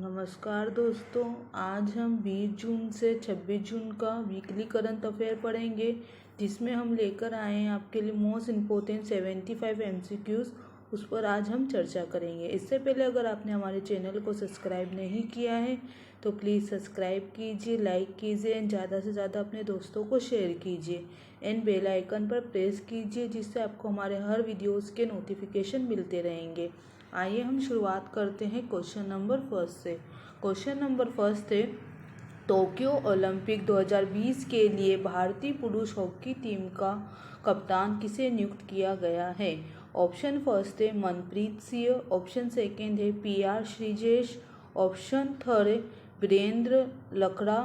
नमस्कार दोस्तों, आज हम 20 जून से 26 जून का वीकली करंट अफेयर पढ़ेंगे, जिसमें हम लेकर आए हैं आपके लिए मोस्ट इम्पोर्टेंट 75 MCQs। उस पर आज हम चर्चा करेंगे। इससे पहले अगर आपने हमारे चैनल को सब्सक्राइब नहीं किया है तो प्लीज़ सब्सक्राइब कीजिए, लाइक कीजिए एंड ज़्यादा से ज़्यादा अपने दोस्तों को शेयर कीजिए एंड बेल आइकन पर प्रेस कीजिए, जिससे आपको हमारे हर वीडियोज़ के नोटिफिकेशन मिलते रहेंगे। आइए हम शुरुआत करते हैं क्वेश्चन नंबर फर्स्ट से। क्वेश्चन नंबर फर्स्ट है, टोक्यो ओलंपिक 2020 के लिए भारतीय पुरुष हॉकी टीम का कप्तान किसे नियुक्त किया गया है? ऑप्शन फर्स्ट है मनप्रीत सिंह, ऑप्शन सेकेंड है PR श्रीजेश, ऑप्शन थर्ड है वीरेंद्र लकड़ा,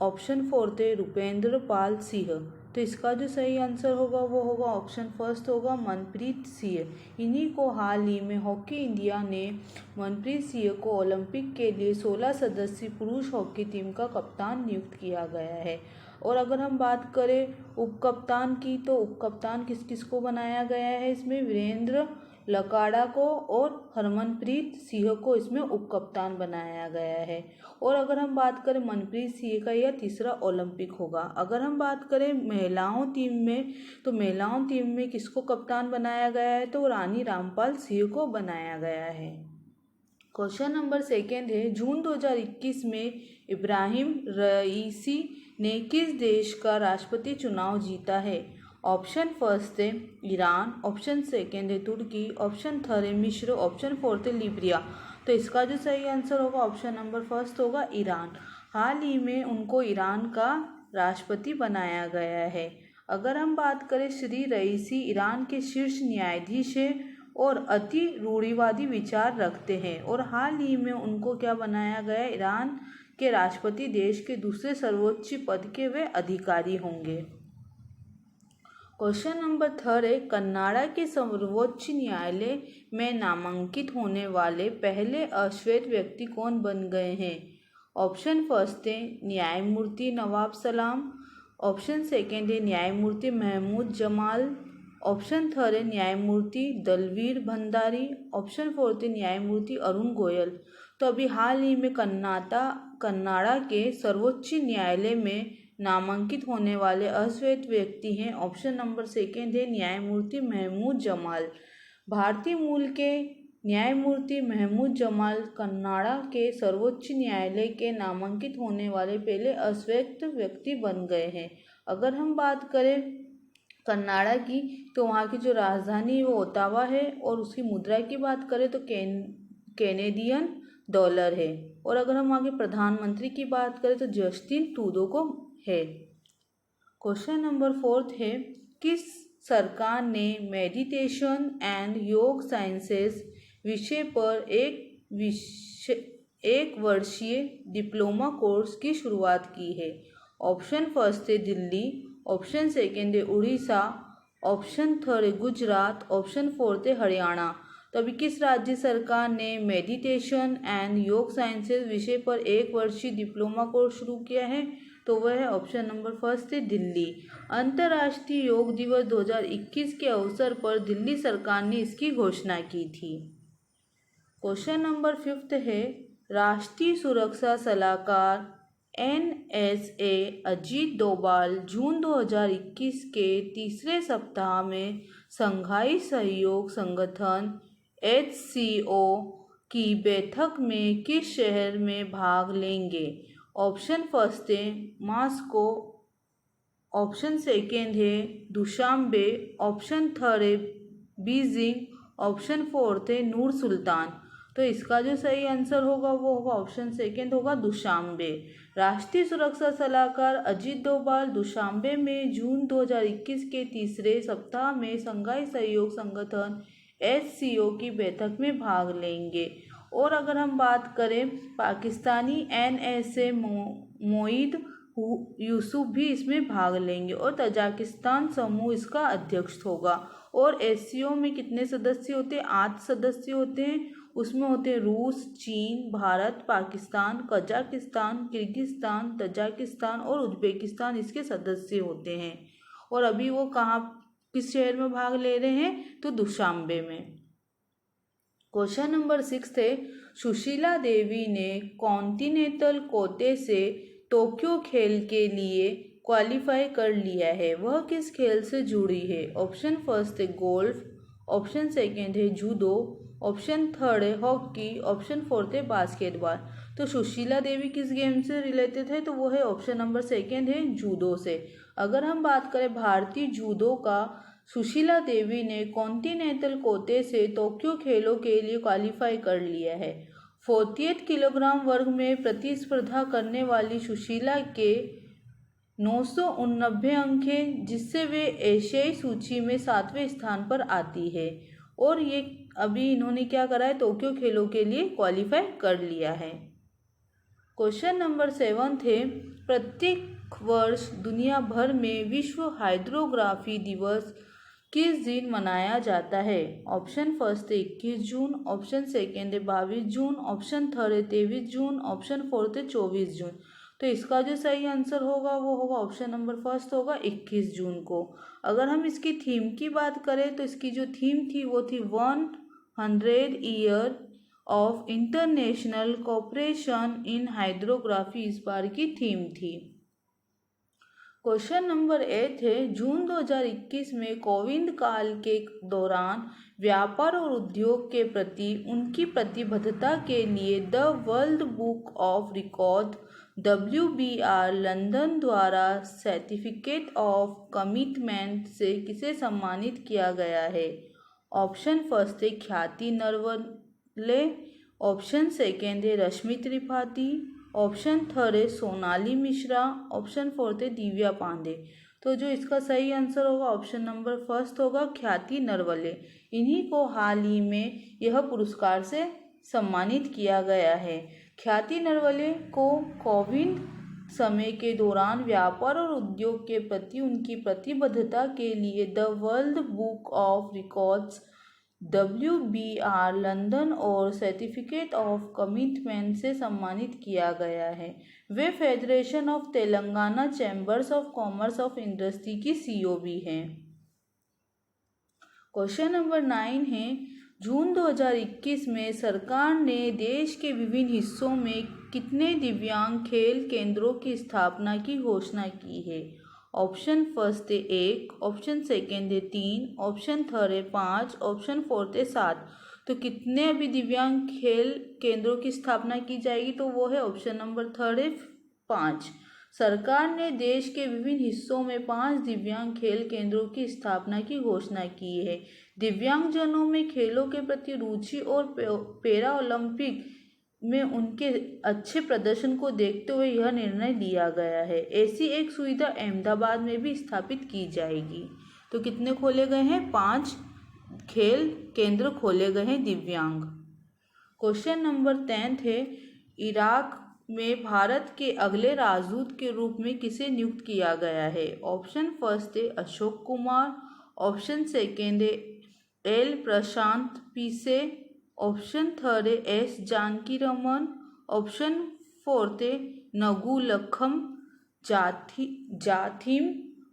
ऑप्शन फोर्थ है रुपेंद्र पाल सिंह। तो इसका जो सही आंसर होगा वो होगा ऑप्शन फर्स्ट होगा मनप्रीत सिंह। इन्हीं को हाल ही में हॉकी इंडिया ने मनप्रीत सिंह को ओलंपिक के लिए 16 सदस्यीय पुरुष हॉकी टीम का कप्तान नियुक्त किया गया है। और अगर हम बात करें उप कप्तान की, तो उप कप्तान किस किस को बनाया गया है? इसमें वीरेंद्र लकाड़ा को और हरमनप्रीत सिंह को इसमें उप कप्तान बनाया गया है। और अगर हम बात करें मनप्रीत सिंह का, यह तीसरा ओलंपिक होगा। अगर हम बात करें महिलाओं टीम में, तो महिलाओं टीम में किसको कप्तान बनाया गया है? तो रानी रामपाल सिंह को बनाया गया है। क्वेश्चन नंबर सेकेंड है, जून 2021 में इब्राहिम रईसी ने किस देश का राष्ट्रपति चुनाव जीता है? ऑप्शन फर्स्ट है ईरान, ऑप्शन सेकेंड है तुर्की, ऑप्शन थर्ड है मिस्र, ऑप्शन फोर्थ है लीबिया। तो इसका जो सही आंसर होगा ऑप्शन नंबर फर्स्ट होगा ईरान। हाल ही में उनको ईरान का राष्ट्रपति बनाया गया है। अगर हम बात करें, श्री रईसी ईरान के शीर्ष न्यायाधीश है और अति रूढ़िवादी विचार रखते हैं, और हाल ही में उनको क्या बनाया गया? ईरान के राष्ट्रपति देश के दूसरे सर्वोच्च पद के वे अधिकारी होंगे। क्वेश्चन नंबर थर्ड है, कनाडा के सर्वोच्च न्यायालय में नामांकित होने वाले पहले अश्वेत व्यक्ति कौन बन गए हैं? ऑप्शन फर्स्ट है न्यायमूर्ति नवाब सलाम, ऑप्शन सेकेंड है न्यायमूर्ति महमूद जमाल, ऑप्शन थर्ड है न्यायमूर्ति दलवीर भंडारी, ऑप्शन फोर्थ है न्यायमूर्ति अरुण गोयल। तो अभी हाल ही में कनाडा के सर्वोच्च न्यायालय में नामांकित होने वाले अश्वेत व्यक्ति हैं ऑप्शन नंबर सेकेंड है न्यायमूर्ति महमूद जमाल। भारतीय मूल के न्यायमूर्ति महमूद जमाल कनाडा के सर्वोच्च न्यायालय के नामांकित होने वाले पहले अश्वेत व्यक्ति बन गए हैं। अगर हम बात करें कनाडा की, तो वहाँ की जो राजधानी है वो ओटावा है, और उसकी मुद्रा की बात करें तो कैनेडियन डॉलर है। और अगर हम आगे प्रधानमंत्री की बात करें तो जस्टिन ट्रूडो को है। क्वेश्चन नंबर फोर्थ है, किस सरकार ने मेडिटेशन एंड योग साइंसेस विषय पर एक वर्षीय डिप्लोमा कोर्स की शुरुआत की है? ऑप्शन फर्स्ट है दिल्ली, ऑप्शन सेकेंड है उड़ीसा, ऑप्शन थर्ड है गुजरात, ऑप्शन फोर्थ है हरियाणा। तो अभी किस राज्य सरकार ने मेडिटेशन एंड योग साइंसेज विषय पर एक वर्षीय डिप्लोमा कोर्स शुरू किया है? तो वह है ऑप्शन नंबर फर्स्ट है दिल्ली। अंतर्राष्ट्रीय योग दिवस 2021 के अवसर पर दिल्ली सरकार ने इसकी घोषणा की थी। क्वेश्चन नंबर फिफ्थ है, राष्ट्रीय सुरक्षा सलाहकार NSA अजीत डोभाल जून 2021 के तीसरे सप्ताह में शंघाई सहयोग संगठन HCO की बैठक में किस शहर में भाग लेंगे? ऑप्शन फर्स्ट है मॉस्को, ऑप्शन सेकेंड है दुशांबे, ऑप्शन थर्ड है बीजिंग, ऑप्शन फोर्थ है नूर सुल्तान। तो इसका जो सही आंसर होगा वो होगा ऑप्शन सेकेंड होगा दुशांबे। राष्ट्रीय सुरक्षा सलाहकार अजीत डोभाल दुशांबे में जून 2021 के तीसरे सप्ताह में शंघाई सहयोग संगठन HCO की बैठक में भाग लेंगे। और अगर हम बात करें, पाकिस्तानी NSA मोईद यूसुफ भी इसमें भाग लेंगे, और तजाकिस्तान समूह इसका अध्यक्ष होगा। और HCO में कितने सदस्य होते हैं? 8 सदस्य होते हैं। उसमें होते हैं रूस, चीन, Bharat, Pakistan, Kazakhstan, Kyrgyzstan, Tajikistan और उज्बेकिस्तान इसके सदस्य होते हैं। और अभी वो किस शहर में भाग ले रहे हैं? तो दुशांबे में। क्वेश्चन नंबर 6 है, सुशीला देवी ने कॉन्टिनेंटल कोटे से टोक्यो खेल के लिए क्वालिफाई कर लिया है। वह किस खेल से जुड़ी है? ऑप्शन फर्स्ट है गोल्फ, ऑप्शन सेकेंड है जूडो, ऑप्शन थर्ड है हॉकी, ऑप्शन फोर्थ है बास्केटबॉल। तो सुशीला देवी किस गेम से रिलेटेड है? तो वो है ऑप्शन नंबर सेकेंड है जूडो से। अगर हम बात करें भारतीय जूडो का, सुशीला देवी ने कॉन्टिनेंटल कोटे से टोक्यो खेलों के लिए क्वालिफाई कर लिया है। 48 किलोग्राम वर्ग में प्रतिस्पर्धा करने वाली सुशीला के 989 अंक हैं, जिससे वे एशियाई सूची में 7वें स्थान पर आती है। और ये अभी इन्होंने क्या करा है? टोक्यो खेलों के लिए क्वालिफाई कर लिया है। क्वेश्चन नंबर 7 है, प्रत्येक वर्ष दुनिया भर में विश्व हाइड्रोग्राफी दिवस किस दिन मनाया जाता है? ऑप्शन फर्स्ट है 21 जून, ऑप्शन सेकेंड है 22 जून, ऑप्शन थर्ड है 23 जून, ऑप्शन फोर्थ है 24 जून। तो इसका जो सही आंसर होगा वो होगा ऑप्शन नंबर फर्स्ट होगा 21 जून को। अगर हम इसकी थीम की बात करें तो इसकी जो थीम थी वो थी 100 year of international cooperation in hydrography, इस बार की थीम थी। क्वेश्चन नंबर 8 है, जून 2021 में कोविड काल के दौरान व्यापार और उद्योग के प्रति उनकी प्रतिबद्धता के लिए the world book of record WBR London द्वारा सर्टिफिकेट ऑफ कमिटमेंट से किसे सम्मानित किया गया है? ऑप्शन फर्स्ट है ख्याति नरवले, ऑप्शन सेकेंड है रश्मि त्रिपाठी, ऑप्शन थर्ड है सोनाली मिश्रा, ऑप्शन फोर्थ है दिव्या पांडे। तो जो इसका सही आंसर होगा ऑप्शन नंबर फर्स्ट होगा ख्याति नरवले। इन्हीं को हाल ही में यह पुरस्कार से सम्मानित किया गया है। ख्याति नरवले को कोविड समय के दौरान व्यापार और उद्योग के प्रति उनकी प्रतिबद्धता के लिए the world book of records WBR London और सर्टिफिकेट ऑफ कमिटमेंट से सम्मानित किया गया है। वे federation of Telangana chambers of commerce of industry की CEO भी हैं। क्वेश्चन नंबर 9 है, जून 2021 में सरकार ने देश के विभिन्न हिस्सों में कितने दिव्यांग खेल केंद्रों की स्थापना की घोषणा की है? ऑप्शन फर्स्ट है 1, ऑप्शन सेकेंड है 3, ऑप्शन थर्ड है 5, ऑप्शन फोर्थ है 7। तो कितने अभी दिव्यांग खेल केंद्रों की स्थापना की जाएगी? तो वो है ऑप्शन नंबर थर्ड है 5। सरकार ने देश के विभिन्न हिस्सों में 5 दिव्यांग खेल केंद्रों की स्थापना की घोषणा की है। दिव्यांगजनों में खेलों के प्रति रुचि और पैरा ओलंपिक में उनके अच्छे प्रदर्शन को देखते हुए यह निर्णय लिया गया है। ऐसी एक सुविधा अहमदाबाद में भी स्थापित की जाएगी। तो कितने खोले गए हैं? 5 खेल केंद्र खोले गए हैं दिव्यांग। क्वेश्चन नंबर 10 है, इराक में भारत के अगले राजदूत के रूप में किसे नियुक्त किया गया है? ऑप्शन फर्स्ट है अशोक कुमार, ऑप्शन सेकेंड है L Prashant Pise, option third है S Janaki Raman, option fourth है नगुलखम जाथिम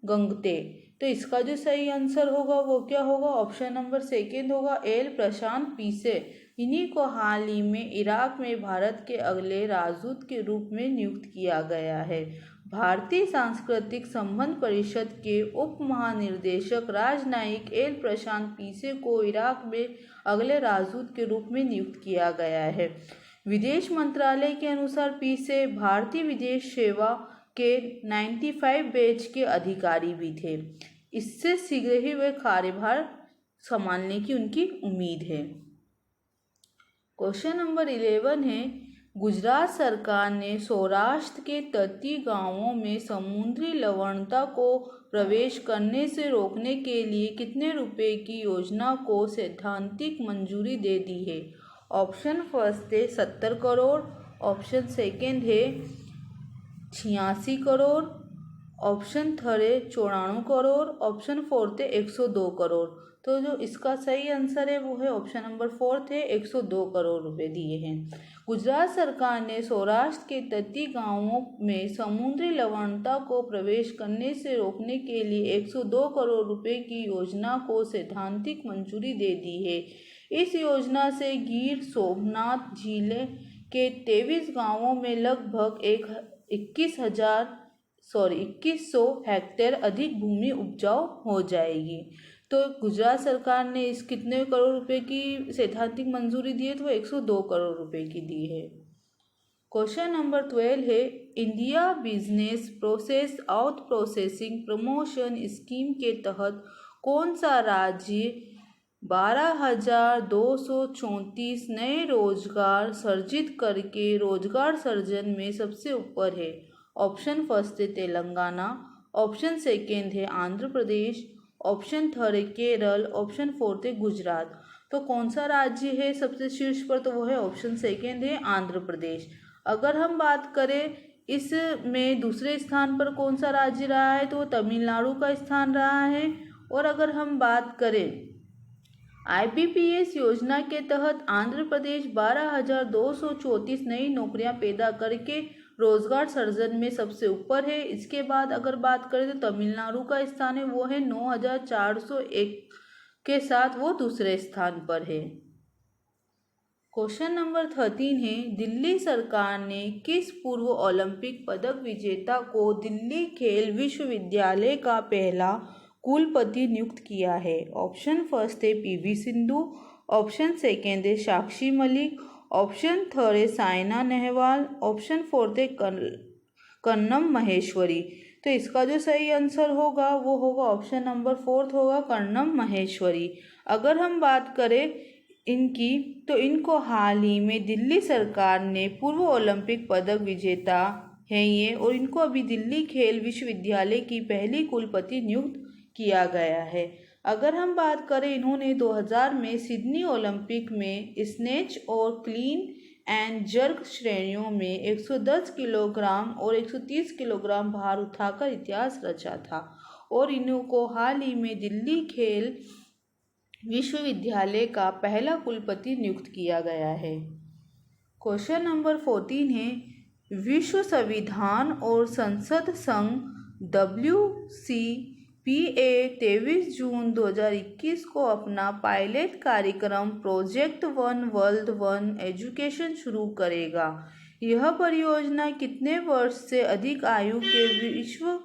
गंगते। तो इसका जो सही आंसर होगा वो क्या होगा? ऑप्शन नंबर सेकेंड होगा एल प्रशांत पीसे। इन्हीं को हाल ही में इराक में भारत के अगले राजदूत के रूप में नियुक्त किया गया है। भारतीय सांस्कृतिक संबंध परिषद के उप महानिर्देशक राजनयिक एल प्रशांत पीसे को इराक में अगले राजदूत के रूप में नियुक्त किया गया है। विदेश मंत्रालय के अनुसार पीसे भारतीय विदेश सेवा के 95 बैच के अधिकारी भी थे। इससे शीघ्र ही वे कार्यभार संभालने की उनकी उम्मीद है। क्वेश्चन नंबर 11 है, गुजरात सरकार ने सौराष्ट्र के तटीय गांवों में समुद्री लवणता को प्रवेश करने से रोकने के लिए कितने रुपए की योजना को सैद्धांतिक मंजूरी दे दी है? ऑप्शन फर्स्ट है 70 करोड़, ऑप्शन सेकेंड है 86 करोड़, ऑप्शन थर्ड है 94 करोड़, ऑप्शन फोर्थ है 102 करोड़। तो जो इसका सही आंसर है वो है ऑप्शन नंबर फोर्थ है 102 करोड़ रुपए दिए हैं। गुजरात सरकार ने सौराष्ट्र के तटीय गांवों में समुद्री लवणता को प्रवेश करने से रोकने के लिए 102 करोड़ रुपए की योजना को सैद्धांतिक मंजूरी दे दी है। इस योजना से गिर सोमनाथ जिले के 23 गांवों में लगभग 2100 हेक्टेयर अधिक भूमि उपजाऊ हो जाएगी। तो गुजरात सरकार ने इस कितने करोड़ रुपए की सैद्धांतिक मंजूरी दी है, तो 102 करोड़ रुपए की दी है। क्वेश्चन नंबर 12 है, India business process out processing promotion scheme के तहत कौन सा राज्य 12,234 नए रोजगार सर्जित करके रोजगार सर्जन में सबसे ऊपर है? ऑप्शन फर्स्ट है तेलंगाना, ऑप्शन सेकेंड है आंध्र प्रदेश, ऑप्शन थर्ड है केरल, ऑप्शन फोर्थ है गुजरात। तो कौन सा राज्य है सबसे शीर्ष पर? तो वो है ऑप्शन सेकेंड है आंध्र प्रदेश। अगर हम बात करें इसमें दूसरे स्थान पर कौन सा राज्य रहा है, तो तमिलनाडु का स्थान रहा है। और अगर हम बात करें IBPS योजना के तहत आंध्र प्रदेश 12,234 नई नौकरियां पैदा करके रोजगार सर्जन में सबसे ऊपर है। इसके बाद अगर बात करें तो तमिलनाडु का स्थान है, वो है 9,401 के साथ वो दूसरे स्थान पर है। क्वेश्चन नंबर 13 है, दिल्ली सरकार ने किस पूर्व ओलंपिक पदक विजेता को दिल्ली खेल विश्वविद्यालय का पहला कुलपति नियुक्त किया है? ऑप्शन फर्स्ट है PV सिंधु, ऑप्शन सेकेंड है साक्षी मलिक, ऑप्शन थर्ड है साइना नेहवाल, ऑप्शन फोर्थ है कन्नम महेश्वरी। तो इसका जो सही आंसर होगा वो होगा ऑप्शन नंबर फोर्थ होगा कन्नम महेश्वरी। अगर हम बात करें इनकी, तो इनको हाल ही में दिल्ली सरकार ने पूर्व ओलंपिक पदक विजेता हैं ये, और इनको अभी दिल्ली खेल विश्वविद्यालय की पहली कुलपति नियुक्त किया गया है। अगर हम बात करें, इन्होंने 2000 में सिडनी ओलंपिक में स्नेच और क्लीन एंड जर्क श्रेणियों में 110 किलोग्राम और 130 किलोग्राम भार उठाकर इतिहास रचा था, और इनको हाल ही में दिल्ली खेल विश्वविद्यालय का पहला कुलपति नियुक्त किया गया है। क्वेश्चन नंबर 14 है, विश्व संविधान और संसद संघ WCPA 23 जून 2021 को अपना पायलट कार्यक्रम प्रोजेक्ट 1 वर्ल्ड 1 एजुकेशन शुरू करेगा। यह परियोजना कितने वर्ष से अधिक आयु के विश्व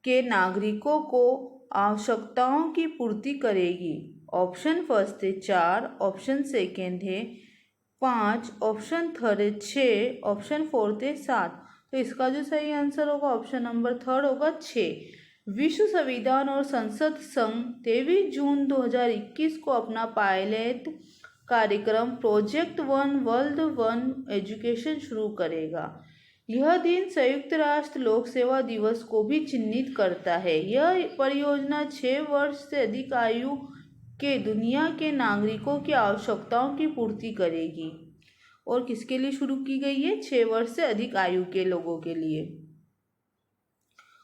के नागरिकों को आवश्यकताओं की पूर्ति करेगी? ऑप्शन फर्स्ट है 4, ऑप्शन सेकेंड है 5, ऑप्शन थर्ड है 6, ऑप्शन फोर्थ है 7। तो इसका जो सही आंसर होगा ऑप्शन नंबर थर्ड होगा 6। विश्व संविधान और संसद संघ 23 जून 2021 को अपना पायलट कार्यक्रम प्रोजेक्ट 1 वर्ल्ड 1 एजुकेशन शुरू करेगा। यह दिन संयुक्त राष्ट्र लोक सेवा दिवस को भी चिन्हित करता है। यह परियोजना 6 वर्ष से अधिक आयु के दुनिया के नागरिकों की आवश्यकताओं की पूर्ति करेगी। और किसके लिए शुरू की गई है? 6 वर्ष से अधिक आयु के लोगों के लिए।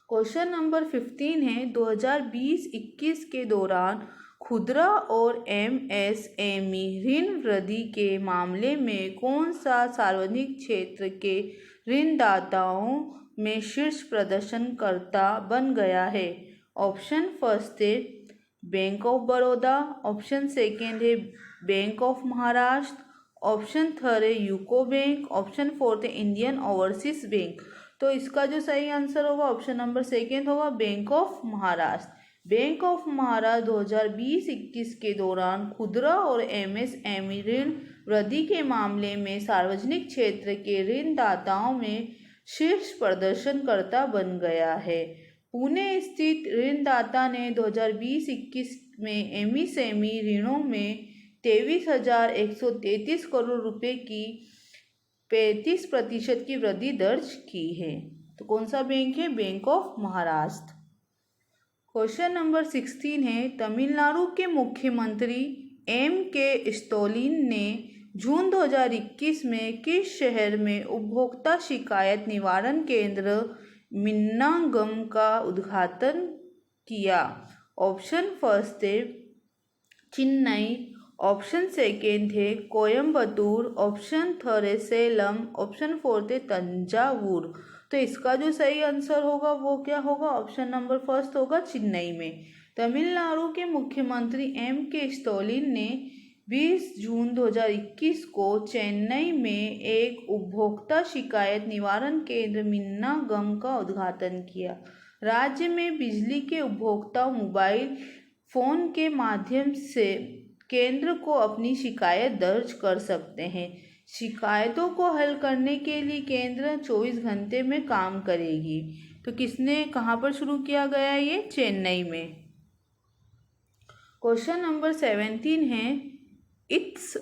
क्वेश्चन नंबर 15 है, 2020-21 के दौरान खुदरा और MSME ऋण वृद्धि के मामले में कौन सा सार्वजनिक क्षेत्र के ऋणदाताओं में शीर्ष प्रदर्शनकर्ता बन गया है? ऑप्शन फर्स्ट है bank of Baroda, option second है bank of Maharashtra, option third है यूको बैंक, ऑप्शन फोर्थ है इंडियन ओवरसीज बैंक। तो इसका जो सही आंसर होगा ऑप्शन नंबर सेकेंड होगा bank of Maharashtra. Bank of Maharashtra 2020-21 के दौरान खुदरा और MSME ऋण वृद्धि के मामले में सार्वजनिक क्षेत्र के ऋणदाताओं में शीर्ष प्रदर्शनकर्ता बन गया है। पुणे स्थित ऋणदाता ने 2020-21 में MSME ऋणों में 23,133 करोड़ रुपए की 35% की वृद्धि दर्ज की है। तो कौन सा बैंक है? Bank of Maharashtra. Question number 16 है, तमिलनाडु के मुख्यमंत्री MK स्टालिन ने जून 2021 में किस शहर में उपभोक्ता शिकायत निवारण केंद्र मिन्नागम का उद्घाटन किया? ऑप्शन फर्स्ट है चेन्नई, ऑप्शन सेकेंड है कोयम्बटूर, ऑप्शन थर्ड है सेलम, ऑप्शन फोर्थ है तंजावुर। तो इसका जो सही आंसर होगा वो क्या होगा? ऑप्शन नंबर फर्स्ट होगा चेन्नई में। तमिलनाडु के मुख्यमंत्री MK स्टालिन ने 20 जून 2021 को चेन्नई में एक उपभोक्ता शिकायत निवारण केंद्र मिन्नागम का उद्घाटन किया। राज्य में बिजली के उपभोक्ता मोबाइल फोन के माध्यम से केंद्र को अपनी शिकायत दर्ज कर सकते हैं। शिकायतों को हल करने के लिए केंद्र 24 घंटे में काम करेगी। तो किसने कहाँ पर शुरू किया गया ये? चेन्नई में। क्वेश्चन नंबर 17 है, इट्स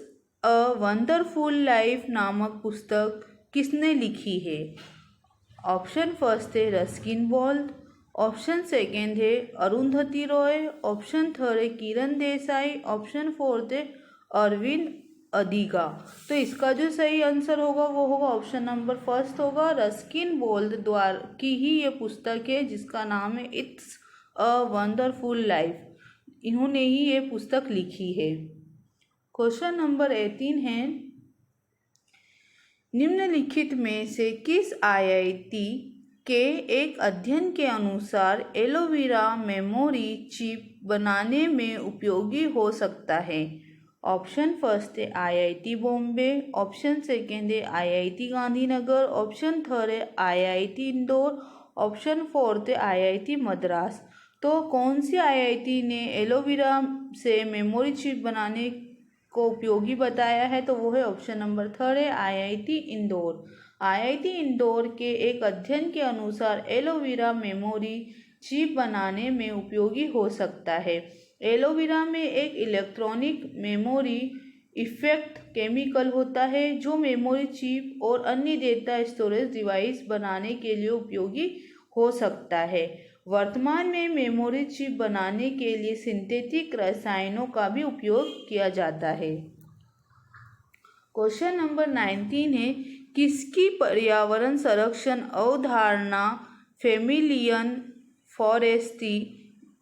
अ वंडरफुल लाइफ नामक पुस्तक किसने लिखी है? ऑप्शन फर्स्ट है रस्किन बॉन्ड, ऑप्शन सेकेंड है अरुंधति रॉय, ऑप्शन थर्ड है किरण देसाई, ऑप्शन फोर्थ है अरविंद अधिगा। तो इसका जो सही आंसर होगा वो होगा ऑप्शन नंबर फर्स्ट होगा, रस्किन बॉन्ड द्वारा की ही ये पुस्तक है जिसका नाम है इट्स अ वंडरफुल लाइफ। इन्होंने ही ये पुस्तक लिखी है। क्वेश्चन नंबर 18 है, निम्नलिखित में से किस आईआईटी के एक अध्ययन के अनुसार एलोवेरा मेमोरी चिप बनाने में उपयोगी हो सकता है? ऑप्शन फर्स्ट है आईआईटी बॉम्बे, ऑप्शन सेकेंड है आईआईटी गांधीनगर, ऑप्शन थर्ड है आईआईटी इंदौर, ऑप्शन फोर्थ है आईआईटी मद्रास। तो कौन सी आईआईटी ने एलोवेरा से मेमोरी चिप बनाने को उपयोगी बताया है? तो वो है ऑप्शन नंबर थर्ड है आईआईटी इंदौर। आईआईटी इंदौर के एक अध्ययन के अनुसार एलोवेरा मेमोरी चिप बनाने में उपयोगी हो सकता है। एलोवेरा में एक इलेक्ट्रॉनिक मेमोरी इफेक्ट केमिकल होता है जो मेमोरी चिप और अन्य डेटा स्टोरेज डिवाइस बनाने के लिए उपयोगी हो सकता है। वर्तमान में मेमोरी चिप बनाने के लिए सिंथेटिक रसायनों का भी उपयोग किया जाता है। क्वेश्चन नंबर 19 है, किसकी पर्यावरण संरक्षण अवधारणा फेमिलियन फॉरेस्ट्री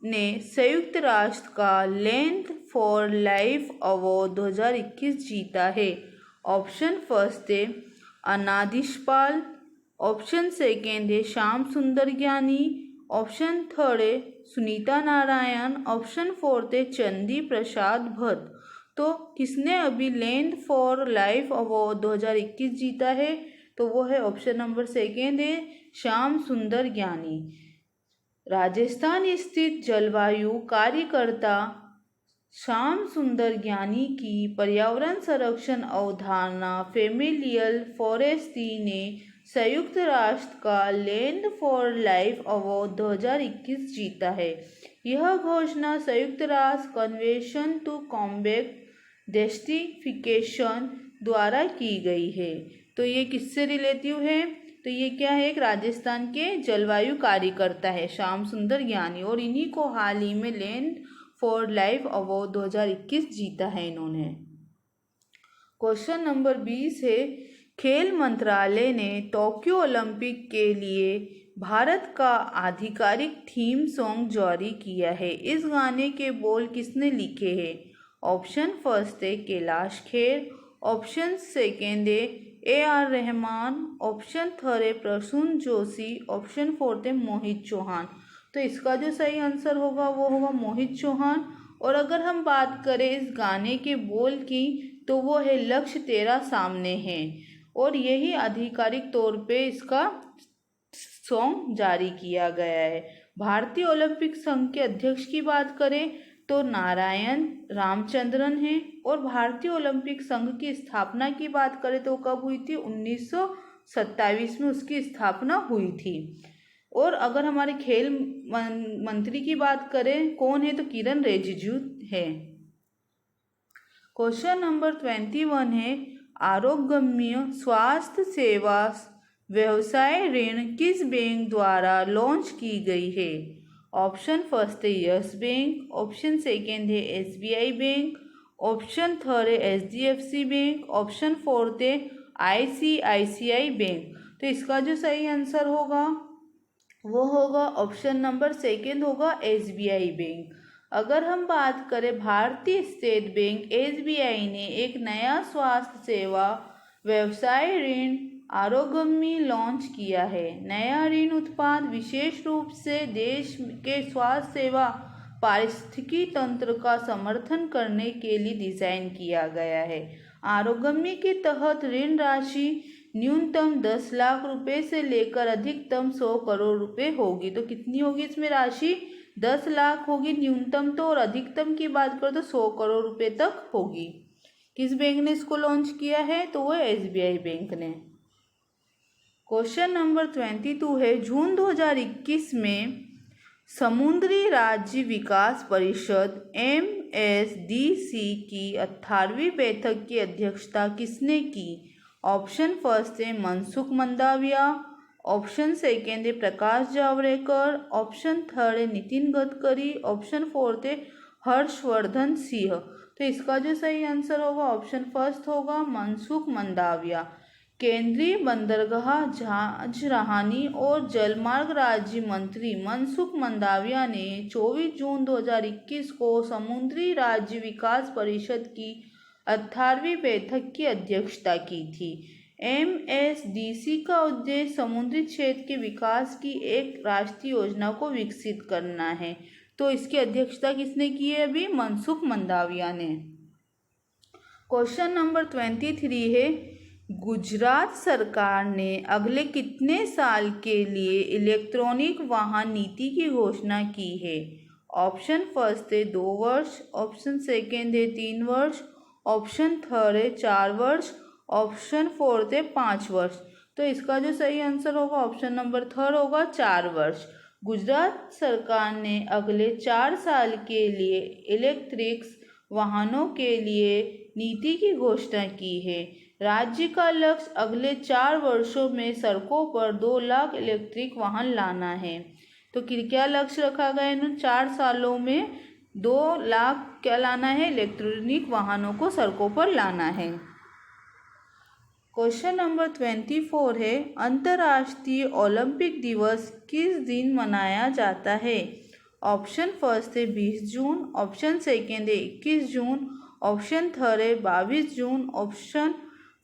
ने संयुक्त राष्ट्र का लैंड फॉर लाइफ अवार्ड 2021 जीता है? ऑप्शन फर्स्ट है अनादिशपाल, ऑप्शन सेकेंड है श्याम सुंदर ज्ञानी, ऑप्शन थर्ड है सुनीता नारायण, ऑप्शन फोर्थ है चंदी प्रसाद भट्ट। तो किसने अभी लैंड फॉर लाइफ अवार्ड 2021 जीता है? तो वो है ऑप्शन नंबर सेकेंड है श्याम सुंदर ज्ञानी। राजस्थान स्थित जलवायु कार्यकर्ता श्याम सुंदर ज्ञानी की पर्यावरण संरक्षण अवधारणा फेमिलियल फॉरेस्ट्री ने संयुक्त राष्ट्र का लैंड फॉर लाइफ अवार्ड 2021 जीता है। यह घोषणा संयुक्त राष्ट्र कन्वेंशन टू कॉम्बैट डेस्टिफिकेशन द्वारा की गई है। तो ये किससे रिलेटिव है? तो ये क्या है? एक राजस्थान के जलवायु कार्यकर्ता है श्याम सुंदर ज्ञानी, और इन्हीं को हाल ही में लैंड फॉर लाइफ अवार्ड 2021 जीता है इन्होंने। क्वेश्चन नंबर 20 है, खेल मंत्रालय ने टोक्यो ओलंपिक के लिए भारत का आधिकारिक थीम सॉन्ग जारी किया है। इस गाने के बोल किसने लिखे हैं? ऑप्शन फर्स्ट है कैलाश खेर, ऑप्शन सेकेंड है AR रहमान, ऑप्शन थर्ड है प्रसून जोशी, ऑप्शन फोर्थ है मोहित चौहान। तो इसका जो सही आंसर होगा वो होगा मोहित चौहान। और अगर हम बात करें इस गाने के बोल की तो वो है लक्ष्य तेरा सामने है, और यही आधिकारिक तौर पे इसका सॉन्ग जारी किया गया है। भारतीय ओलंपिक संघ के अध्यक्ष की बात करें तो नारायण रामचंद्रन है, और भारतीय ओलंपिक संघ की स्थापना की बात करें तो कब हुई थी? 1927 में उसकी स्थापना हुई थी। और अगर हमारे खेल मंत्री की बात करें कौन है? तो किरण रिजिजू है। क्वेश्चन नंबर 21 है, आरोग्यमय स्वास्थ्य सेवा व्यवसाय ऋण किस बैंक द्वारा लॉन्च की गई है? ऑप्शन फर्स्ट है यस बैंक, ऑप्शन सेकेंड है SBI बैंक, ऑप्शन थर्ड है HDFC बैंक, ऑप्शन फोर्थ है ICICI बैंक। तो इसका जो सही आंसर होगा वो होगा ऑप्शन नंबर सेकेंड होगा SBI बैंक। अगर हम बात करें भारतीय स्टेट बैंक SBI ने एक नया स्वास्थ्य सेवा व्यवसाय ऋण आरोग्यमय लॉन्च किया है। नया ऋण उत्पाद विशेष रूप से देश के स्वास्थ्य सेवा पारिस्थितिकी तंत्र का समर्थन करने के लिए डिजाइन किया गया है। आरोग्य के तहत ऋण राशि न्यूनतम 10 लाख रुपए से लेकर अधिकतम 100 करोड़ रुपए होगी। तो कितनी होगी इसमें राशि? 10 लाख होगी न्यूनतम तो, और अधिकतम की बात करो तो 100 करोड़ रुपए तक होगी। किस बैंक ने इसको लॉन्च किया है? तो वो SBI बैंक ने। क्वेश्चन नंबर 22 है, जून 2021 में समुद्री राज्य विकास परिषद MSDC की 18वीं बैठक की अध्यक्षता किसने की? ऑप्शन फर्स्ट है मनसुख मंडाविया, ऑप्शन सेकेंड है प्रकाश जावड़ेकर, ऑप्शन थर्ड है नितिन गडकरी, ऑप्शन फोर्थ है हर्षवर्धन सिंह। तो इसका जो सही आंसर होगा ऑप्शन फर्स्ट होगा मनसुख मंडाविया। केंद्रीय बंदरगाह, जहाज रहानी और जलमार्ग राज्य मंत्री मनसुख मंडाविया ने 24 जून 2021 को समुद्री राज्य विकास परिषद की 18वीं बैठक की अध्यक्षता की थी। MSDC का उद्देश्य समुद्री क्षेत्र के विकास की एक राष्ट्रीय योजना को विकसित करना है। तो इसकी अध्यक्षता किसने की है? अभी मनसुख मंडाविया ने। क्वेश्चन नंबर 23 है, गुजरात सरकार ने अगले कितने साल के लिए इलेक्ट्रॉनिक वाहन नीति की घोषणा की है? ऑप्शन फर्स्ट है 2 वर्ष, ऑप्शन सेकेंड है 3 वर्ष, ऑप्शन थर्ड है 4 वर्ष, ऑप्शन फोर्थ है 5 वर्ष। तो इसका जो सही आंसर होगा ऑप्शन नंबर थर्ड होगा 4 वर्ष। गुजरात सरकार ने अगले 4 साल के लिए इलेक्ट्रिक वाहनों के लिए नीति की घोषणा की है। राज्य का लक्ष्य अगले 4 वर्षों में सड़कों पर 2 लाख इलेक्ट्रिक वाहन लाना है। तो क्या लक्ष्य रखा गया है? 4 सालों में 2 लाख क्या लाना है? इलेक्ट्रॉनिक वाहनों को सड़कों पर लाना है। क्वेश्चन नंबर 24 है, अंतर्राष्ट्रीय ओलंपिक दिवस किस दिन मनाया जाता है? ऑप्शन फर्स्ट है 20 जून, ऑप्शन सेकेंड है 21 जून, ऑप्शन थर्ड है 22 जून, ऑप्शन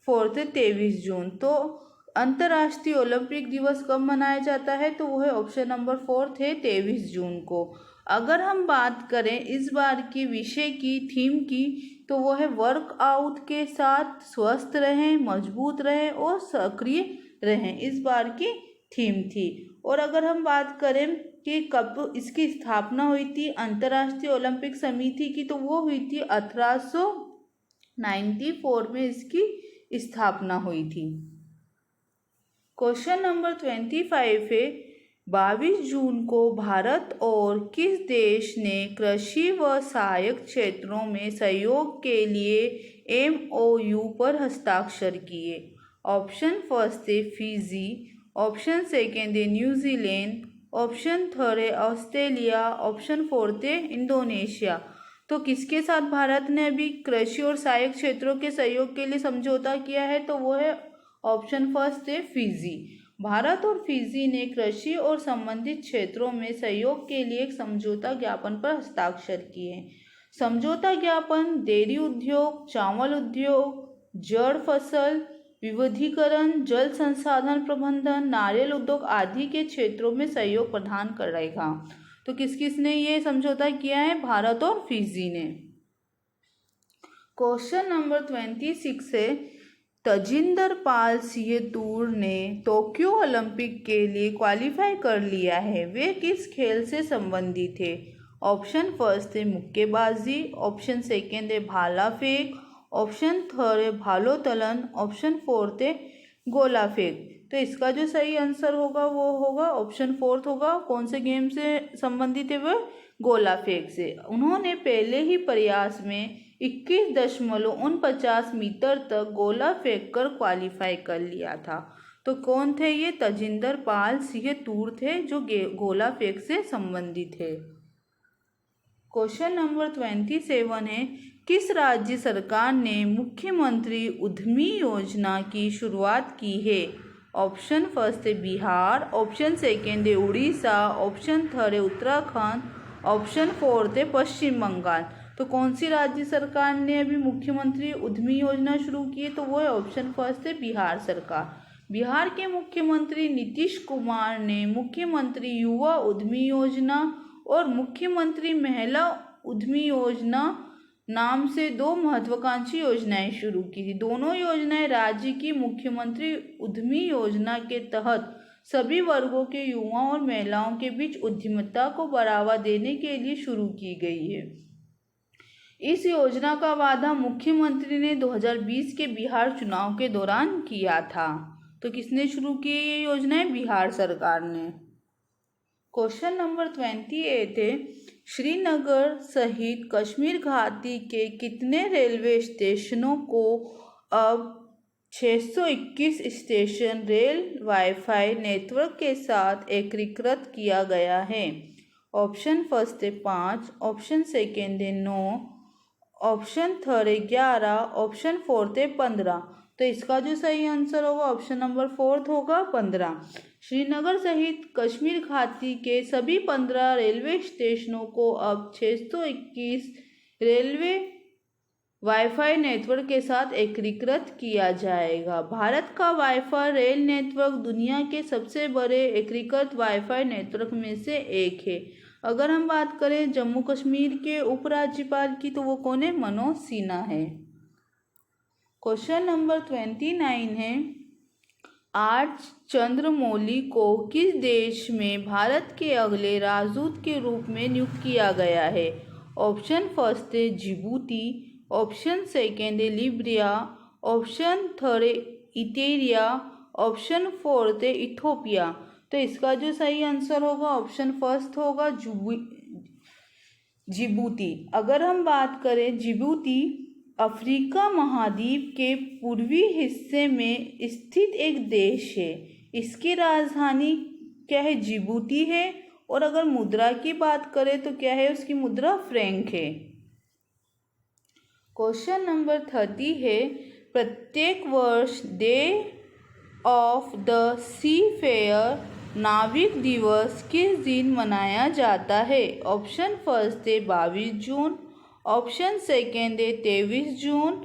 फोर्थ है 23 जून। तो अंतर्राष्ट्रीय ओलंपिक दिवस कब मनाया जाता है? तो वो है ऑप्शन नंबर फोर्थ है 23 जून को। अगर हम बात करें इस बार की विषय की, थीम की, तो वो है वर्कआउट के साथ स्वस्थ रहें, मजबूत रहें और सक्रिय रहें, इस बार की थीम थी। और अगर हम बात करें कि कब इसकी स्थापना हुई थी अंतर्राष्ट्रीय ओलंपिक समिति की, तो वो हुई थी 1894 में इसकी स्थापना हुई थी। क्वेश्चन नंबर 25 है, 22 जून को भारत और किस देश ने कृषि व सहायक क्षेत्रों में सहयोग के लिए MOU पर हस्ताक्षर किए? ऑप्शन फर्स्ट है फिजी, ऑप्शन सेकेंड है न्यूजीलैंड, ऑप्शन थर्ड है ऑस्ट्रेलिया, ऑप्शन फोर्थ है इंडोनेशिया। तो किसके साथ भारत ने अभी कृषि और सहायक क्षेत्रों के सहयोग के लिए समझौता किया है? तो वो है ऑप्शन फर्स्ट है फिजी। भारत और फिजी ने कृषि और संबंधित क्षेत्रों में सहयोग के लिए एक समझौता ज्ञापन पर हस्ताक्षर किए। समझौता ज्ञापन डेयरी उद्योग, चावल उद्योग, जड़ फसल विविधीकरण, जल संसाधन प्रबंधन, नारियल उद्योग आदि के क्षेत्रों में सहयोग प्रदान करेगा। तो किसने ये समझौता किया है? भारत और फिजी ने। क्वेश्चन नंबर 26 है, तजिंदर पाल सिंह तूर ने टोक्यो ओलंपिक के लिए क्वालिफाई कर लिया है। वे किस खेल से संबंधित थे? ऑप्शन फर्स्ट है मुक्केबाजी, ऑप्शन सेकेंड है भाला फेंक, ऑप्शन थर्ड है भालोत्तोलन, ऑप्शन फोर्थ है गोला फेंक। तो इसका जो सही आंसर होगा वो होगा ऑप्शन फोर्थ होगा। कौन से गेम से संबंधित है? वह गोला फेंक से। उन्होंने पहले ही प्रयास में 21.49 मीटर तक गोला फेंक कर क्वालिफाई कर लिया था। तो कौन थे ये? तजिंदर पाल सिंह तूर थे जो गोला फेंक से संबंधित है। क्वेश्चन नंबर 27 है, किस राज्य सरकार ने मुख्यमंत्री उद्यमी योजना की शुरुआत की है? ऑप्शन फर्स्ट है बिहार, ऑप्शन सेकेंड है उड़ीसा, ऑप्शन थर्ड है उत्तराखंड, ऑप्शन फोर्थ है पश्चिम बंगाल। तो कौन सी राज्य सरकार ने अभी मुख्यमंत्री उद्यमी योजना शुरू की है? तो वो है ऑप्शन फर्स्ट है बिहार सरकार। बिहार के मुख्यमंत्री नीतीश कुमार ने मुख्यमंत्री युवा उद्यमी योजना और मुख्यमंत्री महिला उद्यमी योजना नाम से 2 महत्वाकांक्षी योजनाएं शुरू की थी। दोनों योजनाएं राज्य की मुख्यमंत्री उद्यमी योजना के तहत सभी वर्गों के युवाओं और महिलाओं के बीच उद्यमिता को बढ़ावा देने के लिए शुरू की गई है। इस योजना का वादा मुख्यमंत्री ने 2020 के बिहार चुनाव के दौरान किया था। तो किसने शुरू की ये योजनाएं? बिहार सरकार ने। क्वेश्चन नंबर 28 है, श्रीनगर सहित कश्मीर घाटी के कितने रेलवे स्टेशनों को अब 621 स्टेशन रेल वाईफाई नेटवर्क के साथ एकीकृत किया गया है? ऑप्शन फर्स्ट है 5, ऑप्शन सेकेंड है 9, ऑप्शन थर्ड है 11, ऑप्शन फोर्थ है 15। तो इसका जो सही आंसर होगा ऑप्शन नंबर फोर्थ होगा 15। श्रीनगर सहित कश्मीर घाटी के सभी 15 रेलवे स्टेशनों को अब 621 रेलवे वाईफाई नेटवर्क के साथ एकीकृत किया जाएगा। भारत का वाईफाई रेल नेटवर्क दुनिया के सबसे बड़े एकीकृत वाईफाई नेटवर्क में से एक है। अगर हम बात करें जम्मू कश्मीर के उपराज्यपाल की तो वो कौन है? मनोज सिन्हा है। क्वेश्चन नंबर 29 है, आज चंद्रमौली को किस देश में भारत के अगले राजदूत के रूप में नियुक्त किया गया है? ऑप्शन फर्स्ट है जिबूती, ऑप्शन सेकेंड है लीबिया, ऑप्शन थर्ड है इथेरिया, ऑप्शन फोर्थ है इथोपिया। तो इसका जो सही आंसर होगा ऑप्शन फर्स्ट होगा जिबूती। अगर हम बात करें जिबूती अफ्रीका महाद्वीप के पूर्वी हिस्से में स्थित एक देश है। इसकी राजधानी क्या है? जिबूती है। और अगर मुद्रा की बात करें तो क्या है? उसकी मुद्रा फ्रैंक है। क्वेश्चन नंबर 30 है, प्रत्येक वर्ष day of the seafarer नाविक दिवस किस दिन मनाया जाता है? ऑप्शन फर्स्ट है 22 जून, ऑप्शन सेकेंड है 23 जून,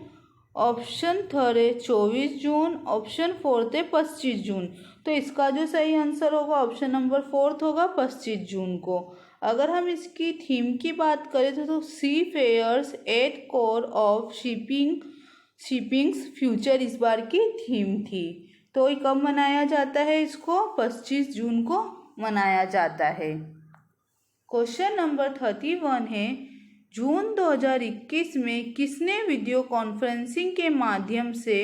ऑप्शन थर्ड है 24 जून, ऑप्शन फोर्थ है 25 जून। तो इसका जो सही आंसर होगा ऑप्शन नंबर फोर्थ होगा 25 जून को। अगर हम इसकी थीम की बात करें तो seafarers at core of shipping's future इस बार की थीम थी। तो ये कब मनाया जाता है? इसको 25 जून को मनाया जाता है। क्वेश्चन नंबर 31 है, जून 2021 में किसने वीडियो कॉन्फ्रेंसिंग के माध्यम से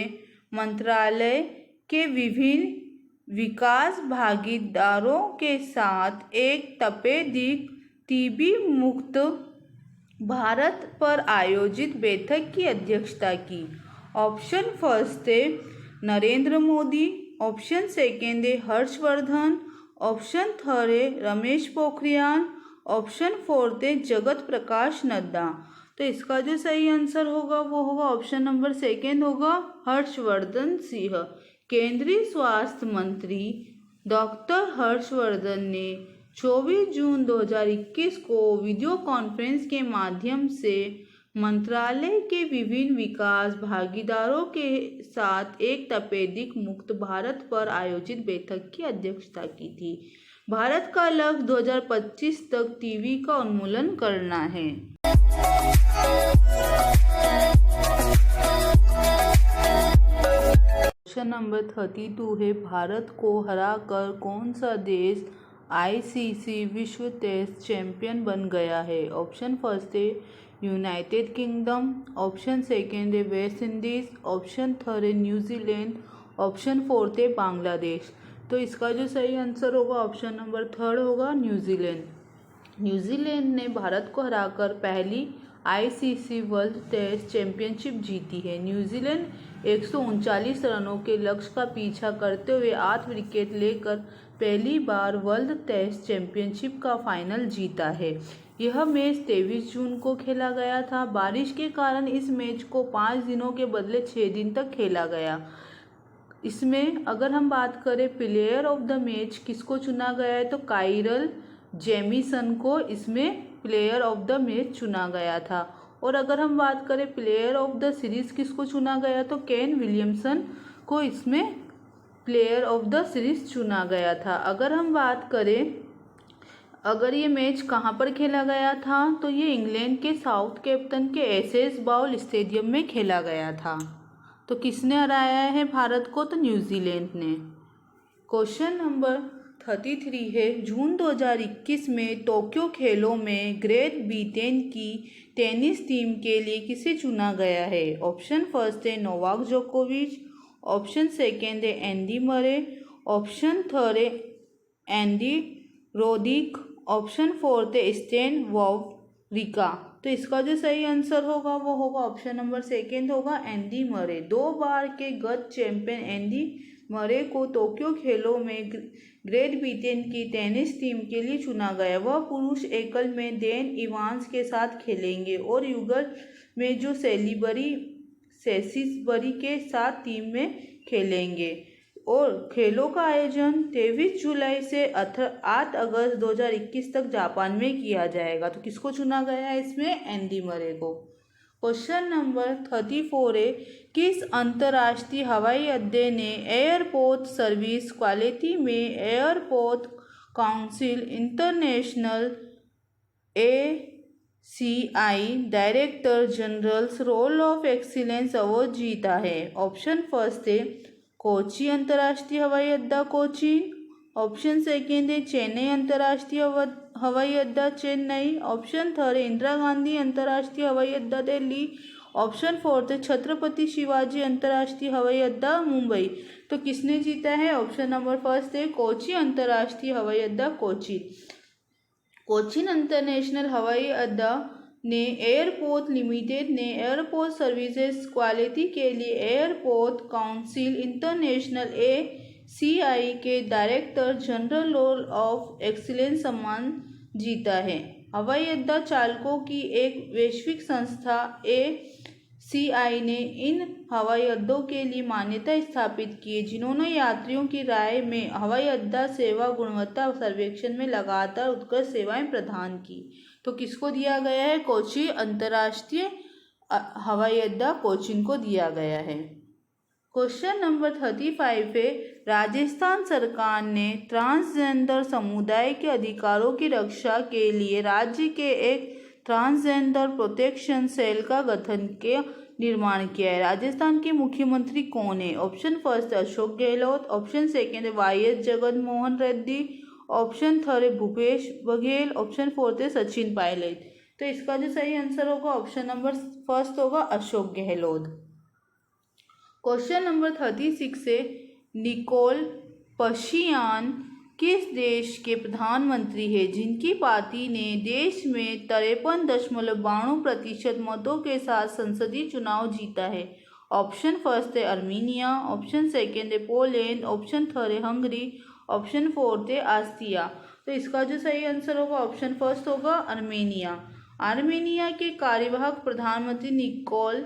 मंत्रालय के विभिन्न विकास भागीदारों के साथ एक तपेदिक टीबी मुक्त भारत पर आयोजित बैठक की अध्यक्षता की? ऑप्शन फर्स्ट है नरेंद्र मोदी, ऑप्शन सेकेंड है हर्षवर्धन, ऑप्शन थर्ड है रमेश पोखरियाल, ऑप्शन फोर्थ है जगत प्रकाश नड्डा। तो इसका जो सही आंसर होगा वो होगा ऑप्शन नंबर सेकेंड होगा हर्षवर्धन सिंह। केंद्रीय स्वास्थ्य मंत्री डॉक्टर हर्षवर्धन ने 24 जून 2021 को वीडियो कॉन्फ्रेंस के माध्यम से मंत्रालय के विभिन्न विकास भागीदारों के साथ एक तपेदिक मुक्त भारत पर आयोजित बैठक की अध्यक्षता की थी। भारत का लक्ष्य 2025 तक टीबी का उन्मूलन करना है। क्वेश्चन नंबर 32 है, भारत को हराकर कौन सा देश आईसीसी विश्व टेस्ट चैंपियन बन गया है? ऑप्शन फर्स्ट है यूनाइटेड किंगडम, ऑप्शन सेकेंड है वेस्ट इंडीज, ऑप्शन थर्ड है न्यूजीलैंड, ऑप्शन फोर्थ है बांग्लादेश। तो इसका जो सही आंसर होगा ऑप्शन नंबर थर्ड होगा न्यूजीलैंड। न्यूजीलैंड ने भारत को हराकर पहली आईसीसी वर्ल्ड टेस्ट चैंपियनशिप जीती है। न्यूजीलैंड 139 रनों के लक्ष्य का पीछा करते हुए 8 विकेट लेकर पहली बार वर्ल्ड टेस्ट चैंपियनशिप का फाइनल जीता है। यह मैच 23 जून को खेला गया था। बारिश के कारण इस मैच को 5 दिनों के बदले 6 दिन तक खेला गया। इसमें अगर हम बात करें प्लेयर ऑफ द मैच किसको चुना गया है तो काइरल जेमिसन को इसमें प्लेयर ऑफ द मैच चुना गया था। और अगर हम बात करें प्लेयर ऑफ द सीरीज किसको चुना गया तो केन विलियमसन को इसमें प्लेयर ऑफ द सीरीज चुना गया था। अगर हम बात करें अगर ये मैच कहाँ पर खेला गया था तो ये इंग्लैंड के साउथ कैप्टन के एसएस बाउल स्टेडियम में खेला गया था। तो किसने हराया है भारत को? तो न्यूजीलैंड ने। क्वेश्चन नंबर 33 है, जून 2021 में टोक्यो खेलों में ग्रेट ब्रिटेन की टेनिस टीम के लिए किसे चुना गया है? ऑप्शन फर्स्ट है नोवाक जोकोविच, ऑप्शन सेकेंड है एंडी मरे, ऑप्शन थर्ड है एंडी रोडिक, ऑप्शन फोर्थ है स्टेन वावरिका। तो इसका जो सही आंसर होगा वो होगा ऑप्शन नंबर सेकेंड होगा एंडी मरे। 2 बार के गत चैंपियन एंडी मरे को टोक्यो खेलों में ग्रेट ब्रिटेन की टेनिस टीम के लिए चुना गया। वह पुरुष एकल में डेन इवांस के साथ खेलेंगे और युगल में जो सेसिसबरी के साथ टीम में खेलेंगे। और खेलों का आयोजन 23 जुलाई से 8 अगस्त 2021 तक जापान में किया जाएगा। तो किसको चुना गया है इसमें? एंडी मरे को। क्वेश्चन नंबर 34 है, किस अंतर्राष्ट्रीय हवाई अड्डे ने एयरपोर्ट सर्विस क्वालिटी में airport council international ACI director general's role of excellence award जीता है? ऑप्शन फर्स्ट है कोची अंतर्राष्ट्रीय हवाई अड्डा कोची, ऑप्शन सेकेंड है चेन्नई अंतर्राष्ट्रीय हवाई अड्डा चेन्नई, ऑप्शन थर्ड है इंदिरा गांधी अंतर्राष्ट्रीय हवाई अड्डा दिल्ली, ऑप्शन फोर्थ है छत्रपति शिवाजी अंतर्राष्ट्रीय हवाई अड्डा मुंबई। तो किसने जीता है? ऑप्शन नंबर फर्स्ट है कोची अंतर्राष्ट्रीय हवाई अड्डा कोची। कोचीन इंटरनेशनल हवाई अड्डा ने एयरपोर्ट लिमिटेड ने एयरपोर्ट सर्विसेज क्वालिटी के लिए एयरपोर्ट काउंसिल इंटरनेशनल ACI के director general role of excellence सम्मान जीता है। हवाई अड्डा चालकों की एक वैश्विक संस्था ACI ने इन हवाई अड्डों के लिए मान्यता स्थापित की है, जिन्होंने यात्रियों की राय में हवाई अड्डा सेवा गुणवत्ता सर्वेक्षण में लगातार उत्कृष्ट सेवाएं प्रदान की। तो किसको दिया गया है? कोची अंतर्राष्ट्रीय हवाई अड्डा कोचीन को दिया गया है। क्वेश्चन नंबर 35 है, राजस्थान सरकार ने ट्रांसजेंडर समुदाय के अधिकारों की रक्षा के लिए राज्य के एक ट्रांसजेंडर प्रोटेक्शन सेल का गठन के निर्माण किया है। राजस्थान के मुख्यमंत्री कौन है? Option first Ashok Gehlot, option second YS Jaganmohan Reddy, option third है भूपेश बघेल, ऑप्शन फोर्थ है सचिन पायलट। तो इसका जो सही आंसर होगा ऑप्शन नंबर फर्स्ट होगा अशोक गहलोत। क्वेश्चन नंबर 36 है, निकोल पशियान किस देश के प्रधानमंत्री है जिनकी पार्टी ने देश में 53.92% मतों के साथ संसदीय चुनाव जीता है? ऑप्शन फर्स्ट है अर्मीनिया, ऑप्शन सेकेंड है पोलैंड, ऑप्शन थर्ड है हंगरी, ऑप्शन फोर्थ है ऑस्ट्रिया। तो इसका जो सही आंसर होगा ऑप्शन फर्स्ट होगा अर्मेनिया। आर्मेनिया के कार्यवाहक प्रधानमंत्री निकोल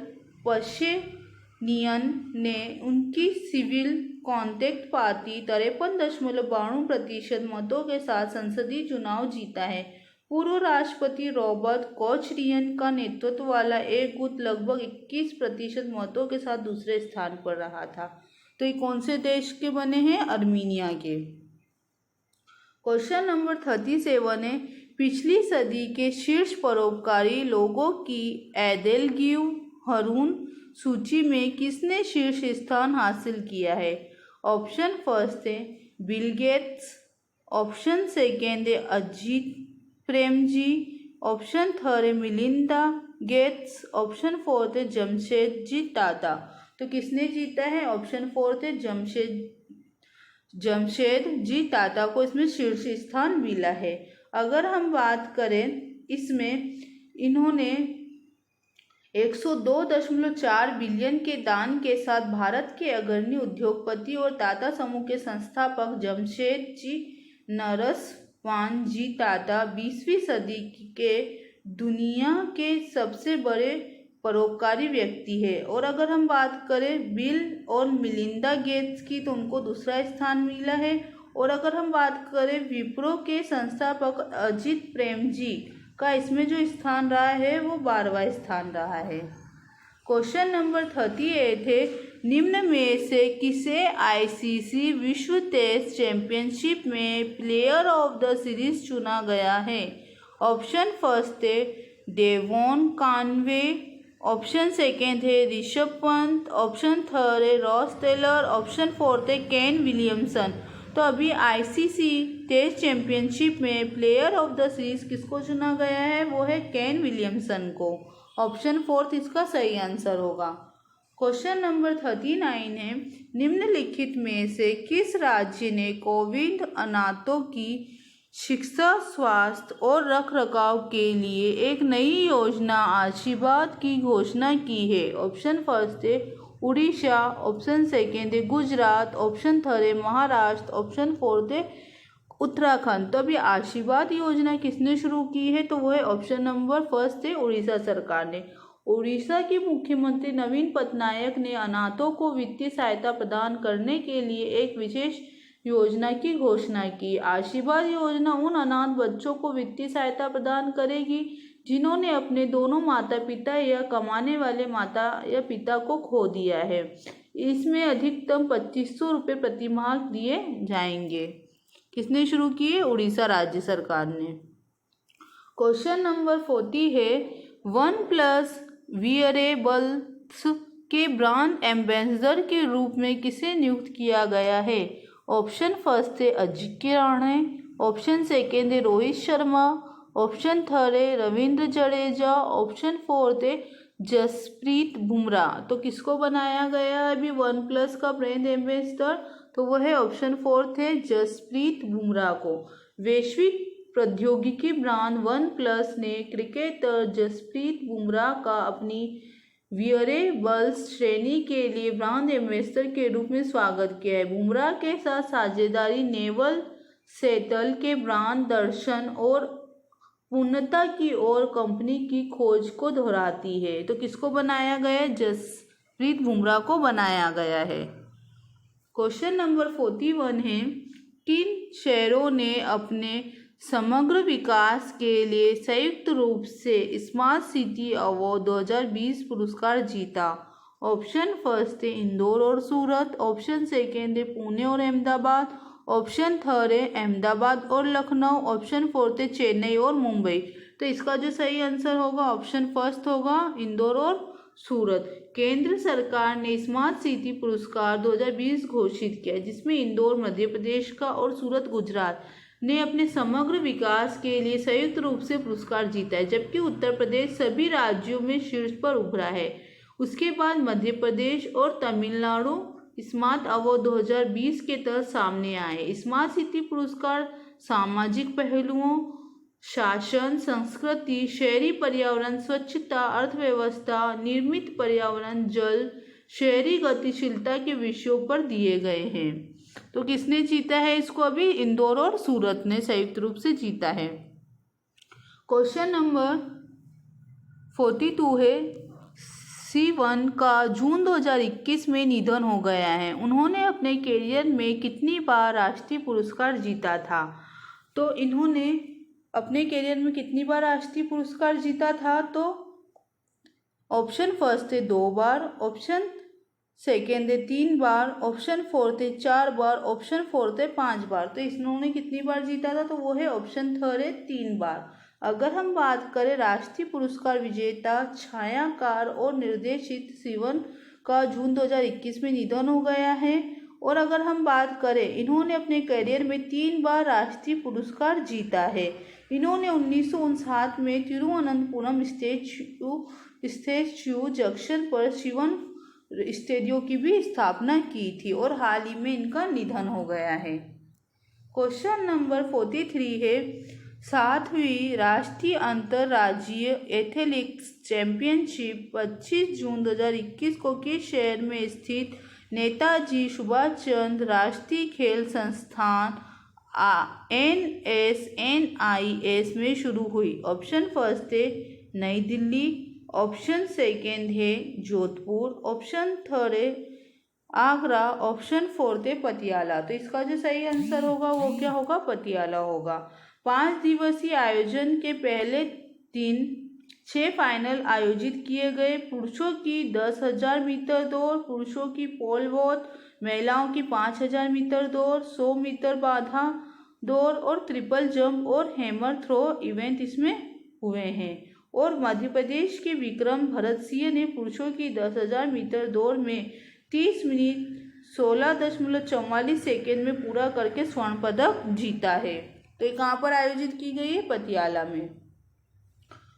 पशियान ने उनकी सिविल कॉन्टैक्ट पार्टी 53.92% मतों के साथ संसदीय चुनाव जीता है। पूर्व राष्ट्रपति रॉबर्ट कोचरियन का नेतृत्व वाला एक गुट लगभग 21% मतों के साथ दूसरे स्थान पर रहा था। तो ये कौन से देश के बने हैं? अर्मीनिया के। क्वेश्चन नंबर 37 है, पिछली सदी के शीर्ष परोपकारी लोगों की एडेलगियू हरून सूची में किसने शीर्ष स्थान हासिल किया है? ऑप्शन फर्स्ट है बिल गेट्स, ऑप्शन सेकेंड है अजीत प्रेमजी, ऑप्शन थर्ड है मिलिंदा गेट्स, ऑप्शन फोर्थ है जमशेदजी टाटा। तो किसने जीता है? ऑप्शन फोर्थ है जमशेदजी टाटा को इसमें शीर्ष स्थान मिला है। अगर हम बात करें इसमें इन्होंने 102.4 बिलियन के दान के साथ भारत के अग्रणी उद्योगपति और टाटा समूह के संस्थापक जमशेदजी नरसवानजी टाटा 20वीं सदी के दुनिया के सबसे बड़े परोपकारी व्यक्ति है। और अगर हम बात करें बिल और मिलिंदा गेट्स की तो उनको दूसरा स्थान मिला है। और अगर हम बात करें विप्रो के संस्थापक अजीत प्रेमजी का इसमें जो स्थान रहा है वो 12वां स्थान रहा है। क्वेश्चन नंबर 38 है, निम्न में से किसे आईसीसी विश्व टेस्ट चैंपियनशिप में प्लेयर ऑफ द सीरीज चुना गया है? ऑप्शन फर्स्ट है डेवॉन कॉनवे, ऑप्शन सेकेंड है ऋषभ पंत, ऑप्शन थर्ड है रॉस टेलर, ऑप्शन फोर्थ है केन विलियमसन। तो अभी आईसीसी टेस्ट चैंपियनशिप में प्लेयर ऑफ द सीरीज किसको चुना गया है? वो है केन विलियमसन को। ऑप्शन फोर्थ इसका सही आंसर होगा। क्वेश्चन नंबर 39 है, निम्नलिखित में से किस राज्य ने कोविड अनाथों की शिक्षा, स्वास्थ्य और रखरखाव के लिए एक नई योजना आशीर्वाद की घोषणा की है? ऑप्शन फर्स्ट है उड़ीसा, ऑप्शन सेकेंड है गुजरात, ऑप्शन थर्ड है महाराष्ट्र, ऑप्शन फोर्थ है उत्तराखंड। तो अभी आशीर्वाद योजना किसने शुरू की है? तो वो है ऑप्शन नंबर फर्स्ट है उड़ीसा सरकार ने। उड़ीसा के मुख्यमंत्री नवीन पटनायक ने अनाथों को वित्तीय सहायता प्रदान करने के लिए एक विशेष योजना की घोषणा की। आशीर्वाद योजना उन अनाथ बच्चों को वित्तीय सहायता प्रदान करेगी जिन्होंने अपने दोनों माता पिता या कमाने वाले माता या पिता को खो दिया है। इसमें अधिकतम 2500 रुपये प्रति माह दिए जाएंगे। किसने शुरू किए? उड़ीसा राज्य सरकार ने। क्वेश्चन नंबर 40 है, वन प्लस वियरेबल्स के ब्रांड एम्बेसडर के रूप में किसे नियुक्त किया गया है? ऑप्शन फर्स्ट है अजिंक्य रहाणे, ऑप्शन सेकेंड है रोहित शर्मा, ऑप्शन थर्ड है रविंद्र जडेजा, ऑप्शन फोर्थ है जसप्रीत बुमराह। तो किसको बनाया गया है अभी वन प्लस का ब्रांड एम्बेसडर? तो वो है ऑप्शन फोर्थ है जसप्रीत बुमराह को। वैश्विक प्रौद्योगिकी ब्रांड वन प्लस ने क्रिकेटर जसप्रीत बुमराह का अपनी वियरेबल्स श्रेणी के लिए ब्रांड एम्बेसडर के रूप में स्वागत किया है। बुमराह के साथ साझेदारी नेवल सेटल के ब्रांड दर्शन और पूर्णता की ओर कंपनी की खोज को दोहराती है। तो किसको बनाया गया है? जसप्रीत बुमराह को बनाया गया है। क्वेश्चन नंबर 41 है, किन शहरों ने अपने समग्र विकास के लिए संयुक्त रूप से स्मार्ट सिटी अवार्ड 2020 पुरस्कार जीता? ऑप्शन फर्स्ट है इंदौर और सूरत, ऑप्शन सेकेंड है पुणे और अहमदाबाद, ऑप्शन थर्ड है अहमदाबाद और लखनऊ, ऑप्शन फोर्थ है चेन्नई और मुंबई। तो इसका जो सही आंसर होगा ऑप्शन फर्स्ट होगा इंदौर और सूरत। केंद्र सरकार ने स्मार्ट सिटी पुरस्कार 2020 घोषित किया जिसमें इंदौर मध्य प्रदेश का और सूरत गुजरात ने अपने समग्र विकास के लिए संयुक्त रूप से पुरस्कार जीता है, जबकि उत्तर प्रदेश सभी राज्यों में शीर्ष पर उभरा है। उसके बाद मध्य प्रदेश और तमिलनाडु स्मार्ट अवार्ड 2020 के तहत सामने आए। स्मार्ट सिटी पुरस्कार सामाजिक पहलुओं, शासन, संस्कृति, शहरी पर्यावरण, स्वच्छता, अर्थव्यवस्था, निर्मित पर्यावरण, जल, शहरी गतिशीलता के विषयों पर दिए गए हैं। तो किसने जीता है इसको? अभी इंदौर और सूरत ने संयुक्त रूप से जीता है। क्वेश्चन नंबर 42 है, सिवन का जून 2021 में निधन हो गया है। उन्होंने अपने करियर में कितनी बार राष्ट्रीय पुरस्कार जीता था? तो इन्होंने अपने करियर में कितनी बार राष्ट्रीय पुरस्कार जीता था? तो ऑप्शन फर्स्ट है 2 बार, ऑप्शन सेकेंड है 3 बार, ऑप्शन फोर्थ है 4 बार, ऑप्शन फोर्थ है 5 बार। तो इन्होंने कितनी बार जीता था? तो वो है ऑप्शन थर्ड है 3 बार। अगर हम बात करें राष्ट्रीय पुरस्कार विजेता छायाकार और निर्देशित सिवन का जून 2021 में निधन हो गया है। और अगर हम बात करें इन्होंने अपने करियर में 3 बार राष्ट्रीय पुरस्कार जीता है। इन्होंने 1959 में तिरुवनंतपुरम स्टैच्यू जंक्शन पर शिवन स्टूडियो की भी स्थापना की थी और हाल ही में इनका निधन हो गया है। क्वेश्चन नंबर 43 है, 7वीं राष्ट्रीय अंतर्राज्यीय एथलेटिक्स चैंपियनशिप 25 जून 2021 को किस शहर में स्थित नेताजी सुभाष चंद्र राष्ट्रीय खेल संस्थान NSNIS में शुरू हुई? ऑप्शन फर्स्ट है नई दिल्ली, ऑप्शन सेकेंड है जोधपुर, ऑप्शन थर्ड है आगरा, ऑप्शन फोर्थ है पटियाला। तो इसका जो सही आंसर होगा वो क्या होगा? पटियाला होगा। 5 दिवसीय आयोजन के पहले दिन 6 फाइनल आयोजित किए गए। पुरुषों की 10,000 मीटर दौड़, पुरुषों की पोल वॉल्ट, महिलाओं की 5,000 मीटर दौड़, 100 मीटर बाधा दौड़ और ट्रिपल जंप और हैमर थ्रो इवेंट इसमें हुए हैं। और मध्य प्रदेश के विक्रम भरत सिंह ने पुरुषों की 10,000 मीटर दौड़ में 30 मिनट 16.44 सेकेंड में पूरा करके स्वर्ण पदक जीता है। तो ये कहाँ पर आयोजित की गई है? पटियाला में।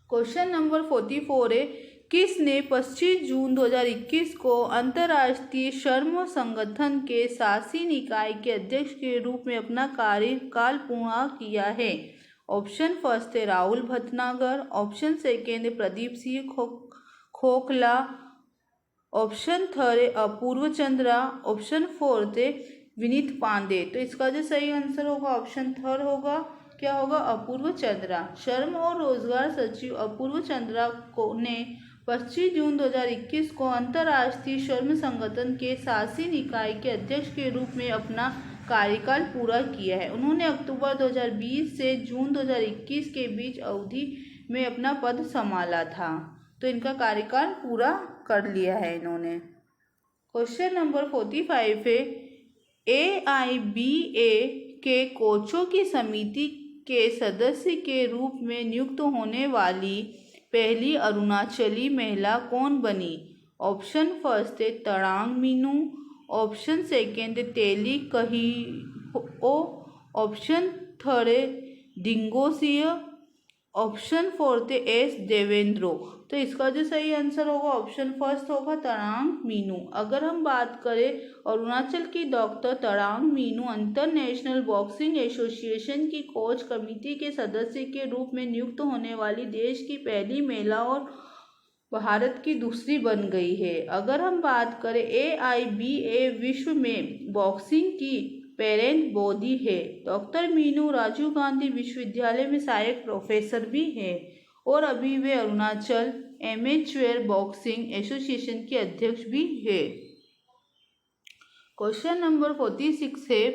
क्वेश्चन नंबर 44 है, किसने 25 जून 2021 को अंतर्राष्ट्रीय श्रम संगठन के शासी निकाय के अध्यक्ष के रूप में अपना कार्यकाल पूरा किया है? ऑप्शन फर्स्ट है राहुल भटनागर, ऑप्शन सेकेंड है प्रदीप सिंह खोखला, ऑप्शन थर्ड है अपूर्व चंद्रा, ऑप्शन फोर्थ है विनीत पांडे। तो इसका जो सही आंसर होगा ऑप्शन थर्ड होगा। क्या होगा? अपूर्व चंद्रा। श्रम और रोजगार सचिव अपूर्व चंद्रा ने 25 जून 2021 को अंतर्राष्ट्रीय श्रम संगठन के शासी निकाय के अध्यक्ष के रूप में अपना कार्यकाल पूरा किया है। उन्होंने अक्टूबर 2020 से जून 2021 के बीच अवधि में अपना पद संभाला था। तो इनका कार्यकाल पूरा कर लिया है इन्होंने। क्वेश्चन नंबर 45 है, AIBA के कोचों की समिति के सदस्य के रूप में नियुक्त होने वाली पहली अरुणाचली महिला कौन बनी? ऑप्शन फर्स्ट है तड़ांग मीनू, ऑप्शन सेकेंड है तेली कहिओ, ऑप्शन थर्ड है डिंगोसिया, ऑप्शन फोर्थ है एस देवेंद्रो। तो इसका जो सही आंसर होगा ऑप्शन फर्स्ट होगा तड़ांग मीनू। अगर हम बात करें अरुणाचल की doctor Tadang Meenu international boxing association की कोच कमेटी के सदस्य के रूप में नियुक्त होने वाली देश की पहली महिला और भारत की दूसरी बन गई है। अगर हम बात करें AIBA विश्व में बॉक्सिंग की पेरेंट बॉडी है। डॉक्टर मीनू राजीव गांधी विश्वविद्यालय में सहायक प्रोफेसर भी है और अभी वे अरुणाचल एमेच्योर बॉक्सिंग एसोसिएशन के अध्यक्ष भी है। क्वेश्चन नंबर 46 है,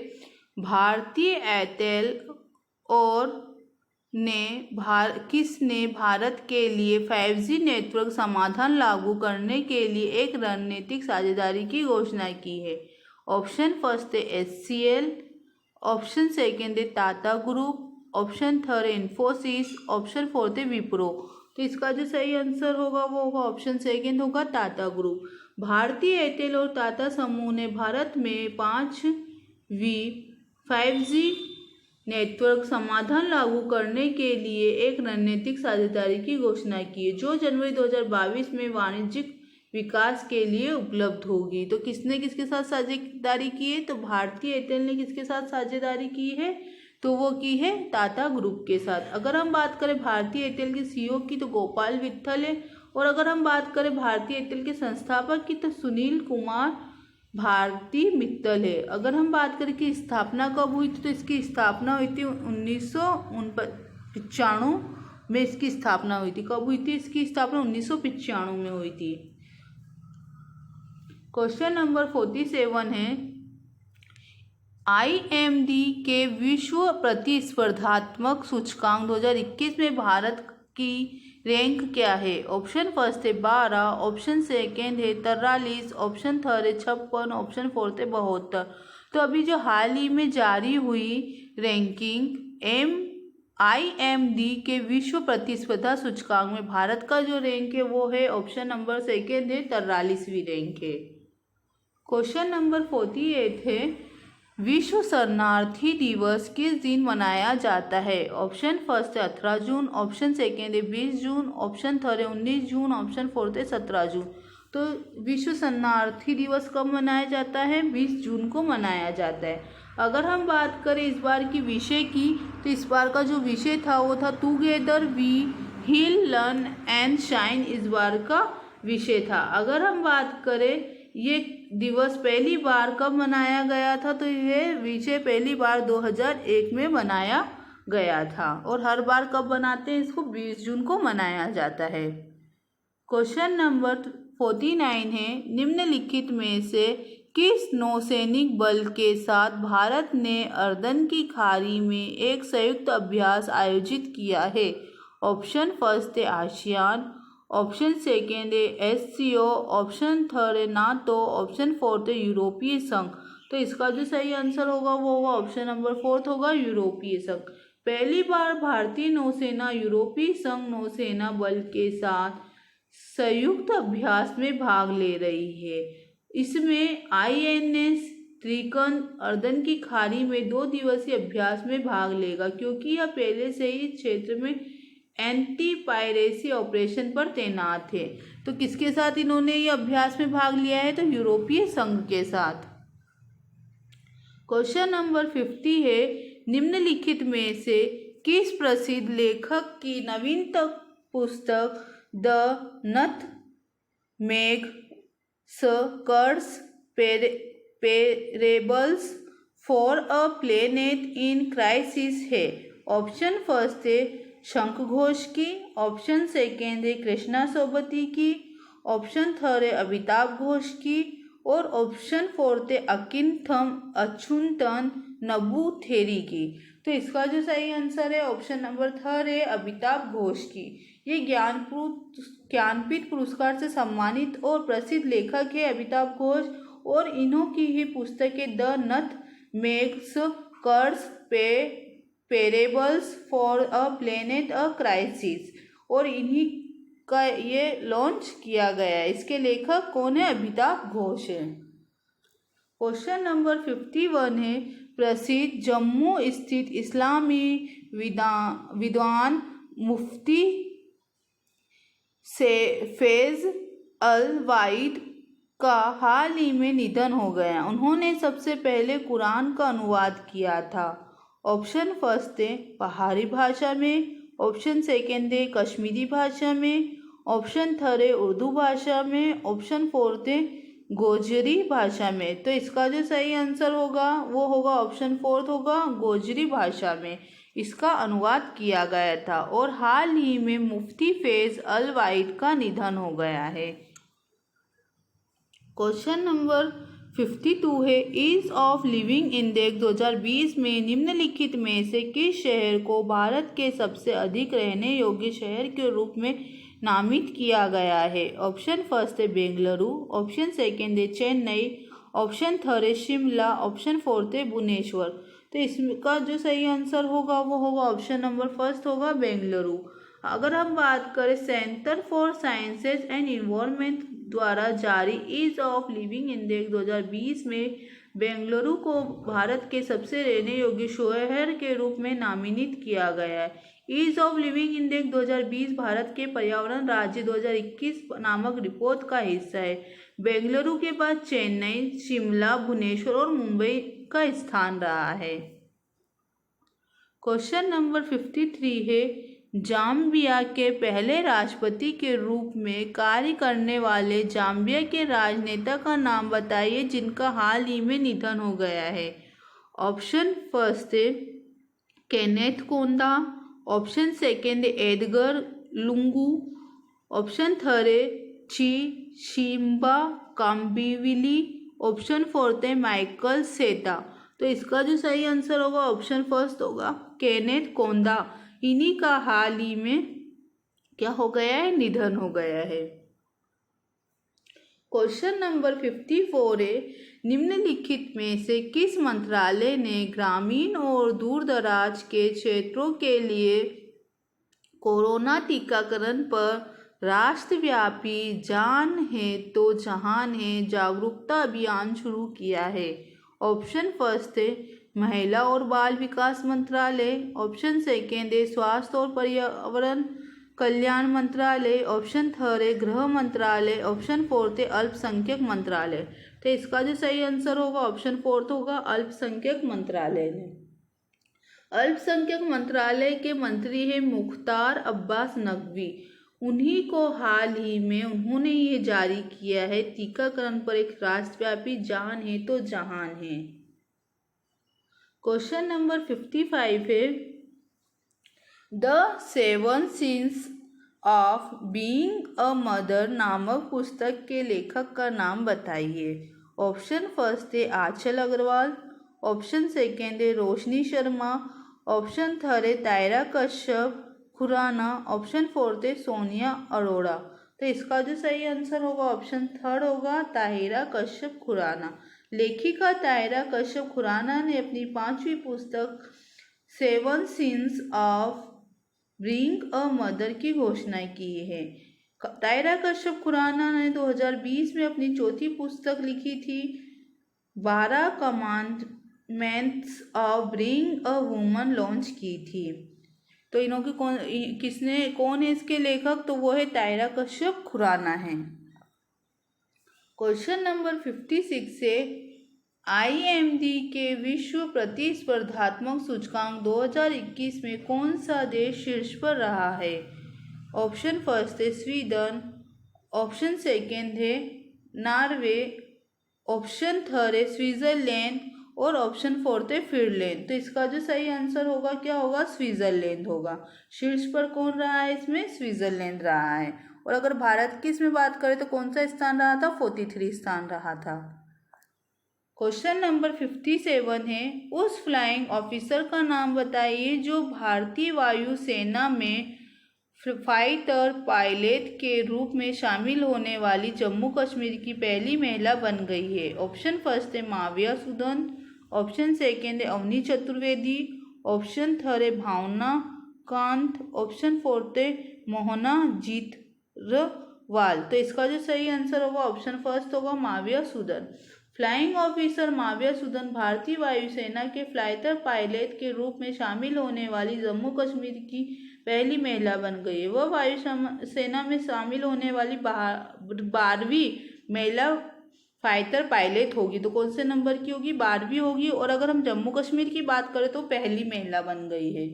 भारतीय एयरटेल और किसने भारत के लिए 5G नेटवर्क समाधान लागू करने के लिए एक रणनीतिक साझेदारी की घोषणा की है? ऑप्शन फर्स्ट है HCL, ऑप्शन सेकेंड है टाटा ग्रुप, ऑप्शन थर्ड है इन्फोसिस, ऑप्शन फोर्थ है विप्रो। तो इसका जो सही आंसर होगा वो होगा ऑप्शन सेकेंड होगा टाटा ग्रुप। भारतीय एयरटेल और टाटा समूह ने भारत में 5G नेटवर्क समाधान लागू करने के लिए एक रणनीतिक साझेदारी की घोषणा की है, जो जनवरी 2022 में वाणिज्यिक विकास के लिए उपलब्ध होगी। तो किसने किसके साथ साझेदारी की है? तो भारतीय एयरटेल ने किसके साथ साझेदारी की है? तो वो की है टाटा ग्रुप के साथ। अगर हम बात करें भारतीय एयरटेल के CEO की तो गोपाल विट्ठल है, और अगर हम बात करें भारतीय एयरटेल के संस्थापक की तो सुनील कुमार भारती मित्तल है। अगर हम बात करें कि स्थापना कब हुई थी तो इसकी स्थापना हुई थी 1995 में इसकी स्थापना हुई थी। कब हुई थी इसकी स्थापना? 1995 में हुई थी। क्वेश्चन नंबर 47 है, IMD के विश्व प्रतिस्पर्धात्मक सूचकांक 2021 में भारत की रैंक क्या है? ऑप्शन फर्स्ट है 12, ऑप्शन सेकेंड है 43, ऑप्शन थर्ड है 56, ऑप्शन फोर्थ है 72। तो अभी जो हाल ही में जारी हुई रैंकिंग IMD के विश्व प्रतिस्पर्धा सूचकांक में भारत का जो रैंक है वो है ऑप्शन नंबर सेकेंड है 43वीं रैंक है। क्वेश्चन नंबर 48 है, विश्व शरणार्थी दिवस किस दिन मनाया जाता है? ऑप्शन फर्स्ट है 18 जून, ऑप्शन सेकेंड है 20 जून, ऑप्शन थर्ड है 19 जून, ऑप्शन फोर्थ है 17 जून। तो विश्व शरणार्थी दिवस कब मनाया जाता है? 20 जून को मनाया जाता है। अगर हम बात करें इस बार की विषय की तो इस बार का जो विषय था वो था together we heal learn and shine, इस बार का विषय था। अगर हम बात करें ये दिवस पहली बार कब मनाया गया था तो ये विषय पहली बार 2001 में मनाया गया था, और हर बार कब मनाते हैं इसको? 20 जून को मनाया जाता है। क्वेश्चन नंबर 49 है, निम्नलिखित में से किस नौसैनिक बल के साथ भारत ने अर्दन की खाड़ी में एक संयुक्त अभ्यास आयोजित किया है? ऑप्शन फर्स्ट है आसियान, ऑप्शन सेकेंड है SCO, ऑप्शन थर्ड है नाटो, ऑप्शन फोर्थ है यूरोपीय संघ। तो इसका जो सही आंसर होगा वो होगा ऑप्शन नंबर फोर्थ होगा यूरोपीय संघ। पहली बार भारतीय नौसेना यूरोपीय संघ नौसेना बल के साथ संयुक्त अभ्यास में भाग ले रही है। इसमें INS त्रिकन अर्दन की खाड़ी में 2 दिवसीय अभ्यास में भाग लेगा, क्योंकि यह पहले से ही क्षेत्र में एंटी पायरेसी ऑपरेशन पर तैनात है। तो किसके साथ इन्होंने ये अभ्यास में भाग लिया है? तो यूरोपीय संघ के साथ। क्वेश्चन नंबर 50 है, निम्नलिखित में से किस प्रसिद्ध लेखक की नवीनतम पुस्तक the nutmeg curse parables for a planet in crisis है? ऑप्शन फर्स्ट है शंख घोष की, ऑप्शन सेकेंड है कृष्णा सोबती की, ऑप्शन थर्ड है अमिताभ घोष की और ऑप्शन फोर्थ है अच्युतन नबूथेरी की। तो इसका जो सही आंसर है ऑप्शन नंबर थर्ड है अमिताभ घोष की। ये ज्ञानपीठ पुरस्कार से सम्मानित और प्रसिद्ध लेखक है अमिताभ घोष, और इन्हों की ही पुस्तक है the nutmeg's curse parables for a planet a crisis, और इन्हीं का ये लॉन्च किया गया है। इसके लेखक कौन है? अमिताभ घोष है। क्वेश्चन नंबर 51 है, प्रसिद्ध जम्मू स्थित इस्लामी विद्वान मुफ्ती फैज अल वाइद का हाल ही में निधन हो गया। उन्होंने सबसे पहले कुरान का अनुवाद किया था। ऑप्शन फर्स्ट है पहाड़ी भाषा में, ऑप्शन सेकेंड है कश्मीरी भाषा में, ऑप्शन थर्ड है उर्दू भाषा में, ऑप्शन फोर्थ है गोजरी भाषा में। तो इसका जो सही आंसर होगा वो होगा ऑप्शन फोर्थ होगा गोजरी भाषा में इसका अनुवाद किया गया था, और हाल ही में मुफ्ती फैज अल वाइद का निधन हो गया है। क्वेश्चन नंबर 52 है, ईज ऑफ लिविंग इंडेक्स 2020 में निम्नलिखित में से किस शहर को भारत के सबसे अधिक रहने योग्य शहर के रूप में नामित किया गया है? ऑप्शन फर्स्ट है बेंगलुरु, ऑप्शन सेकेंड है चेन्नई, ऑप्शन थर्ड है शिमला, ऑप्शन फोर्थ है भुवनेश्वर। तो इसका जो सही आंसर होगा वो होगा ऑप्शन नंबर फर्स्ट होगा बेंगलुरु। अगर हम बात करें centre for sciences and environment द्वारा जारी ईज ऑफ लिविंग इंडेक्स 2020 में बेंगलुरु को भारत के सबसे रहने योग्य शहर के रूप में नामित किया गया है। Ease of living index 2020 Bharat के पर्यावरण राज्य 2021 नामक रिपोर्ट का हिस्सा है। बेंगलुरु के बाद चेन्नई, शिमला, भुवनेश्वर और मुंबई का स्थान रहा है। क्वेश्चन नंबर 53 है, जाम्बिया के पहले राष्ट्रपति के रूप में कार्य करने वाले जाम्बिया के राजनेता का नाम बताइए जिनका हाल ही में निधन हो गया है। ऑप्शन फर्स्ट है केनेथ कोंडा, ऑप्शन सेकेंड है एडगर लुंगू, ऑप्शन थर्ड है चिशिम्बा काम्बिविली, ऑप्शन फोर्थ है माइकल सेटा। तो इसका जो सही आंसर होगा ऑप्शन फर्स्ट होगा केनेथ कोंडा। इन्हीं का हाल ही में क्या हो गया है? निधन हो गया है। क्वेश्चन नंबर 54 है, निम्नलिखित में से किस मंत्रालय ने ग्रामीण और दूर दराज के क्षेत्रों के लिए कोरोना टीकाकरण पर राष्ट्रव्यापी जान है तो जहान है जागरूकता अभियान शुरू किया है? ऑप्शन फर्स्ट है महिला और बाल विकास मंत्रालय, ऑप्शन सेकेंड है स्वास्थ्य और पर्यावरण कल्याण मंत्रालय, ऑप्शन थर्ड है गृह मंत्रालय, ऑप्शन फोर्थ है अल्पसंख्यक मंत्रालय। तो इसका जो सही आंसर होगा ऑप्शन फोर्थ होगा अल्पसंख्यक मंत्रालय ने। अल्पसंख्यक मंत्रालय के मंत्री हैं मुख्तार अब्बास नकवी। उन्हीं को हाल ही में उन्होंने ये जारी किया है टीकाकरण पर एक राष्ट्रव्यापी जान है तो जहान है। क्वेश्चन नंबर 55 है, the 7 scenes of being a mother नामक पुस्तक के लेखक का नाम बताइए। ऑप्शन फर्स्ट है आंचल अग्रवाल, ऑप्शन सेकेंड है रोशनी शर्मा, ऑप्शन थर्ड है तायरा कश्यप, खुराना, ऑप्शन 4 थे सोनिया अरोड़ा। तो इसका जो सही आंसर होगा ऑप्शन 3 होगा ताहिरा कश्यप खुराना। लेखिका ताहिरा कश्यप खुराना ने अपनी 5वीं पुस्तक 7 since of being a mother की घोषणा की है। ताहिरा कश्यप खुराना ने 2020 में अपनी 4थी पुस्तक लिखी थी 12 commandments of being a woman launch की थी। तो इनों की कौन है इसके लेखक? तो वो है ताहिरा कश्यप खुराना है। क्वेश्चन नंबर 56 से IMD के विश्व प्रतिस्पर्धात्मक सूचकांक 2021 में कौन सा देश शीर्ष पर रहा है? ऑप्शन फर्स्ट है स्वीडन, ऑप्शन सेकेंड है नॉर्वे, ऑप्शन थर्ड है स्विट्जरलैंड और ऑप्शन फोर्थ है फिनलैंड। तो इसका जो सही आंसर होगा क्या होगा? स्विट्जरलैंड होगा। शीर्ष पर कौन रहा है इसमें? स्विट्जरलैंड रहा है। और अगर भारत की इसमें बात करें तो कौन सा स्थान रहा था? 43 स्थान रहा था। क्वेश्चन नंबर 57 है उस फ्लाइंग ऑफिसर का नाम बताइए जो भारतीय वायुसेना में फाइटर पायलट के रूप में शामिल होने वाली जम्मू कश्मीर की पहली महिला बन गई है। ऑप्शन फर्स्ट है माविया सुदन, ऑप्शन सेकेंड है अवनी चतुर्वेदी, ऑप्शन थर्ड है भावना कांत, ऑप्शन फोर्थ है मोहना जीतरवाल। तो इसका जो सही आंसर होगा ऑप्शन फर्स्ट होगा माविया सुदन। फ्लाइंग ऑफिसर माविया सुदन भारतीय वायुसेना के फाइटर पायलट के रूप में शामिल होने वाली जम्मू कश्मीर की पहली महिला बन गई है। वह वायुसेना में शामिल होने वाली 12वीं महिला फाइटर पायलट होगी। तो कौन से नंबर की होगी? 12वीं होगी। और अगर हम जम्मू कश्मीर की बात करें तो पहली महिला बन गई है।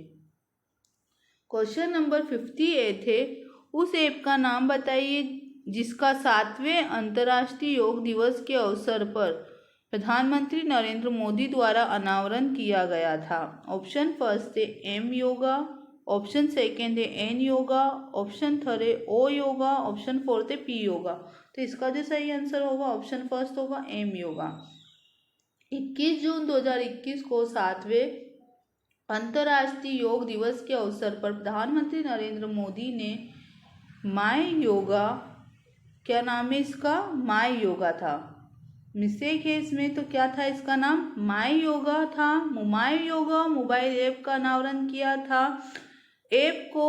क्वेश्चन नंबर 58 है उस ऐप का नाम बताइए जिसका 7वें अंतर्राष्ट्रीय योग दिवस के अवसर पर प्रधानमंत्री नरेंद्र मोदी द्वारा अनावरण किया गया था। ऑप्शन फर्स्ट है एम योगा, ऑप्शन सेकेंड है एन योगा, ऑप्शन थर्ड है ओ योगा, ऑप्शन फोर्थ है पी योगा। तो इसका जो सही आंसर होगा ऑप्शन फर्स्ट होगा एम योगा। 21 जून 2021 को 7वें अंतर्राष्ट्रीय योग दिवस के अवसर पर प्रधानमंत्री नरेंद्र मोदी ने माय योगा, क्या नाम है इसका? माय योगा था, मिस्टेक है इसमें। तो क्या था इसका नाम? माय योगा था। माय योगा मोबाइल ऐप का अनावरण किया था। ऐप को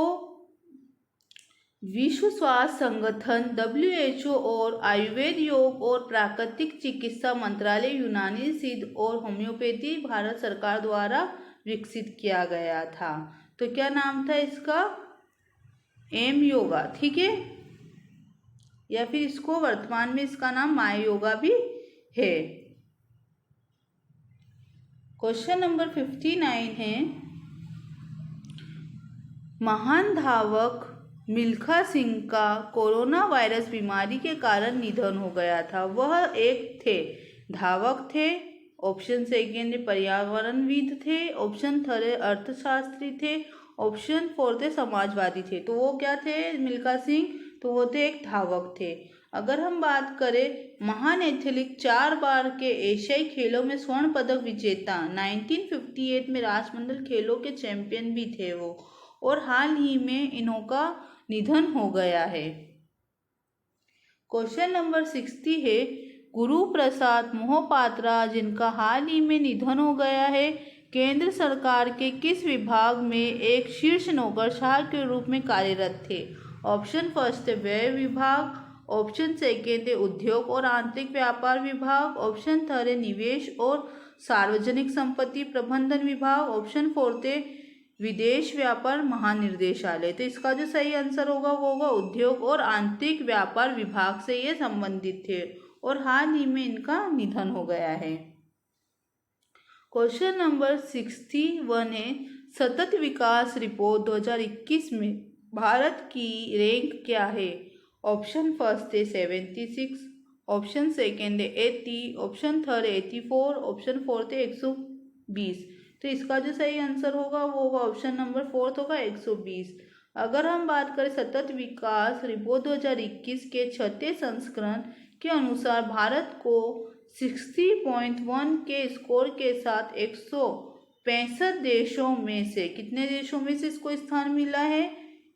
विश्व स्वास्थ्य संगठन WHO और आयुर्वेद योग और प्राकृतिक चिकित्सा मंत्रालय यूनानी सिद्ध और होम्योपैथी भारत सरकार द्वारा विकसित किया गया था। तो क्या नाम था इसका? एम योगा, ठीक है। या फिर इसको वर्तमान में इसका नाम माय योगा भी है। क्वेश्चन नंबर 59 है महान धावक मिल्खा सिंह का कोरोना वायरस बीमारी के कारण निधन हो गया था। वह एक थे धावक थे, ऑप्शन सेकेंड पर्यावरणविद थे, ऑप्शन थर्ड अर्थशास्त्री थे, ऑप्शन फोर्थ समाजवादी थे। तो वो क्या थे मिल्खा सिंह? तो वो थे एक धावक थे। अगर हम बात करें महान एथलीट 4 बार के एशियाई खेलों में स्वर्ण पदक विजेता, 1958 में राष्ट्रमंडल खेलों के चैंपियन भी थे वो, और हाल ही में इनका निधन हो गया है। क्वेश्चन नंबर 60 है गुरु प्रसाद मोहपात्रा जिनका हाल ही में निधन हो गया है केंद्र सरकार के किस विभाग में एक शीर्ष नौकरशाह के रूप में कार्यरत थे? ऑप्शन फर्स्ट है व्यय विभाग, ऑप्शन सेकेंड है उद्योग और आंतरिक व्यापार विभाग, ऑप्शन थर्ड है निवेश और सार्वजनिक संपत्ति प्रबंधन विभाग, ऑप्शन फोर्थ है विदेश व्यापार महानिर्देशालय। तो इसका जो सही आंसर होगा वो होगा उद्योग और आंतरिक व्यापार विभाग से ये संबंधित थे और हाल ही में इनका निधन हो गया है। क्वेश्चन नंबर 61 है सतत विकास रिपोर्ट 2021 में भारत की रैंक क्या है? ऑप्शन फर्स्ट है 76, ऑप्शन सेकेंड है 80, ऑप्शन थर्ड 84, ऑप्शन फोर्थ है 120। तो इसका जो सही आंसर होगा वो होगा ऑप्शन नंबर फोर्थ होगा 120। अगर हम बात करें सतत विकास रिपोर्ट 2021 के 6ठे संस्करण के अनुसार भारत को 60.1 के स्कोर के साथ 165 देशों में से कितने देशों में से इसको स्थान मिला है?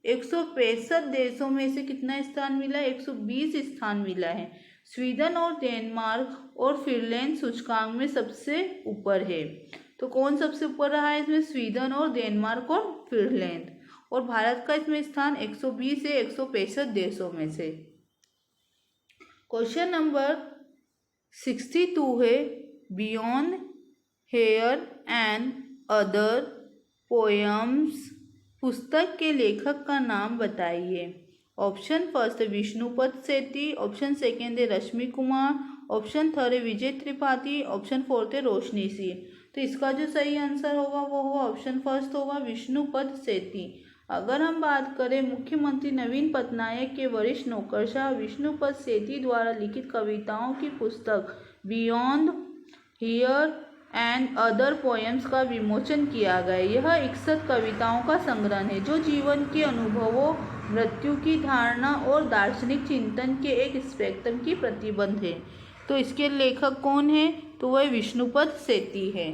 165 देशों में से कितना स्थान मिला है? 120 स्थान मिला है। स्वीडन और डेनमार्क और फिनलैंड सूचकांक में सबसे ऊपर है। तो कौन सबसे ऊपर रहा है इसमें? स्वीडन और डेनमार्क और फिनलैंड। और भारत का इसमें स्थान 120 है 165 देशों में से। क्वेश्चन नंबर 62 है, beyond here and other poems पुस्तक के लेखक का नाम बताइए। ऑप्शन फर्स्ट है विष्णुपद सेठी, ऑप्शन सेकेंड है रश्मि कुमार, ऑप्शन थर्ड है विजय त्रिपाठी, ऑप्शन फोर्थ है रोशनी सिंह। तो इसका जो सही आंसर होगा वो होगा ऑप्शन फर्स्ट होगा विष्णुपद सेठी। अगर हम बात करें मुख्यमंत्री नवीन पटनायक के वरिष्ठ नौकरशाह विष्णुपद सेठी द्वारा लिखित कविताओं की पुस्तक beyond here and other poems का विमोचन किया गया। यह 61 कविताओं का संग्रह है जो जीवन के अनुभवों, मृत्यु की धारणा और दार्शनिक चिंतन के एक स्पेक्ट्रम की प्रतिबंध है। तो इसके लेखक कौन है? तो वह विष्णुपद सेठी है।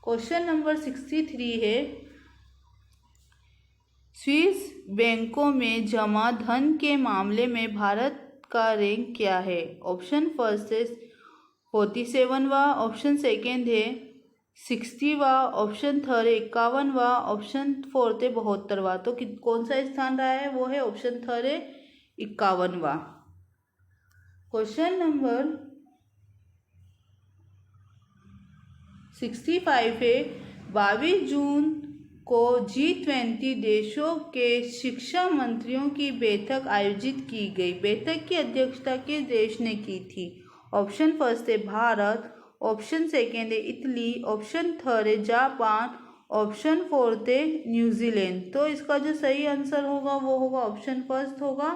क्वेश्चन नंबर 63 है, स्विस बैंकों में जमा धन के मामले में भारत का रैंक क्या है? ऑप्शन फर्स्ट है 47वां, ऑप्शन सेकेंड है 60वां, ऑप्शन थर्ड है 51वां, ऑप्शन फोर्थ है 72वां। तो कौन सा स्थान रहा है? वो है ऑप्शन थर्ड है 51वां। क्वेश्चन नंबर 65 है, 22 जून को G20 देशों के शिक्षा मंत्रियों की बैठक आयोजित की गई। बैठक की अध्यक्षता किस देश ने की थी? ऑप्शन फर्स्ट है भारत, ऑप्शन सेकेंड है इटली, ऑप्शन थर्ड है जापान, ऑप्शन फोर्थ है न्यूजीलैंड। तो इसका जो सही आंसर होगा वो होगा ऑप्शन फर्स्ट होगा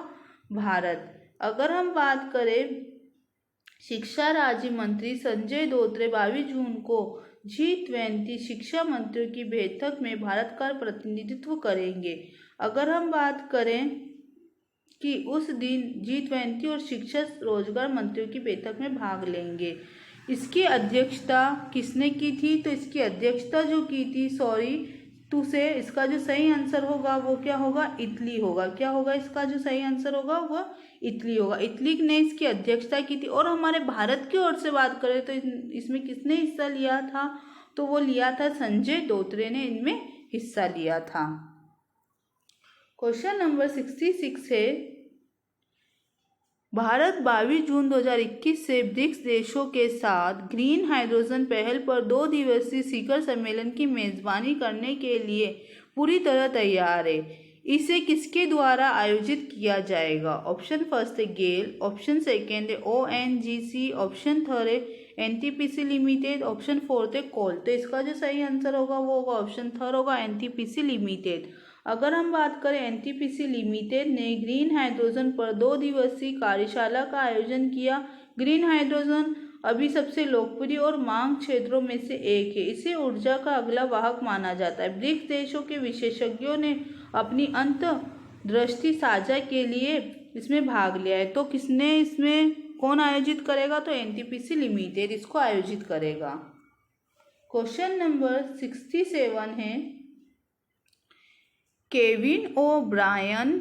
भारत। अगर हम बात करें शिक्षा राज्य मंत्री संजय धोत्रे 22 जून को G20 शिक्षा मंत्रियों की बैठक में भारत का प्रतिनिधित्व करेंगे। अगर हम बात करें कि उस दिन G20 और शिक्षा रोजगार मंत्रियों की बैठक में भाग लेंगे, इसकी अध्यक्षता किसने की थी? तो इसकी अध्यक्षता जो की थी, सॉरी टू से, इसका जो सही आंसर होगा वो क्या होगा? इटली होगा। क्या होगा इसका जो सही आंसर होगा? वह इटली होगा। इटली ने इसकी अध्यक्षता की थी। और हमारे भारत की ओर से बात करें तो इसमें किसने हिस्सा लिया था? तो वो लिया था संजय धोत्रे ने इनमें हिस्सा लिया था। क्वेश्चन नंबर 66 है, भारत 22 जून 2021 से ब्रिक्स देशों के साथ ग्रीन हाइड्रोजन पहल पर 2 दिवसीय शिखर सम्मेलन की मेजबानी करने के लिए पूरी तरह तैयार है। इसे किसके द्वारा आयोजित किया जाएगा? ऑप्शन फर्स्ट है गेल, ऑप्शन सेकेंड है ONGC, ऑप्शन थर्ड है NTPC लिमिटेड, ऑप्शन फोर्थ है कोल। तो इसका जो सही आंसर होगा वो होगा ऑप्शन थर्ड होगा NTPC लिमिटेड। अगर हम बात करें NTPC लिमिटेड ने ग्रीन हाइड्रोजन पर 2 दिवसीय कार्यशाला का आयोजन किया। ग्रीन हाइड्रोजन अभी सबसे लोकप्रिय और मांग क्षेत्रों में से एक है। इसे ऊर्जा का अगला वाहक माना जाता है। ब्रिक्स देशों के विशेषज्ञों ने अपनी अंतर्दृष्टि साझा के लिए इसमें भाग लिया है। तो किसने इसमें कौन आयोजित करेगा? तो NTPC लिमिटेड इसको आयोजित करेगा। क्वेश्चन नंबर 67 है, केविन ओब्रायन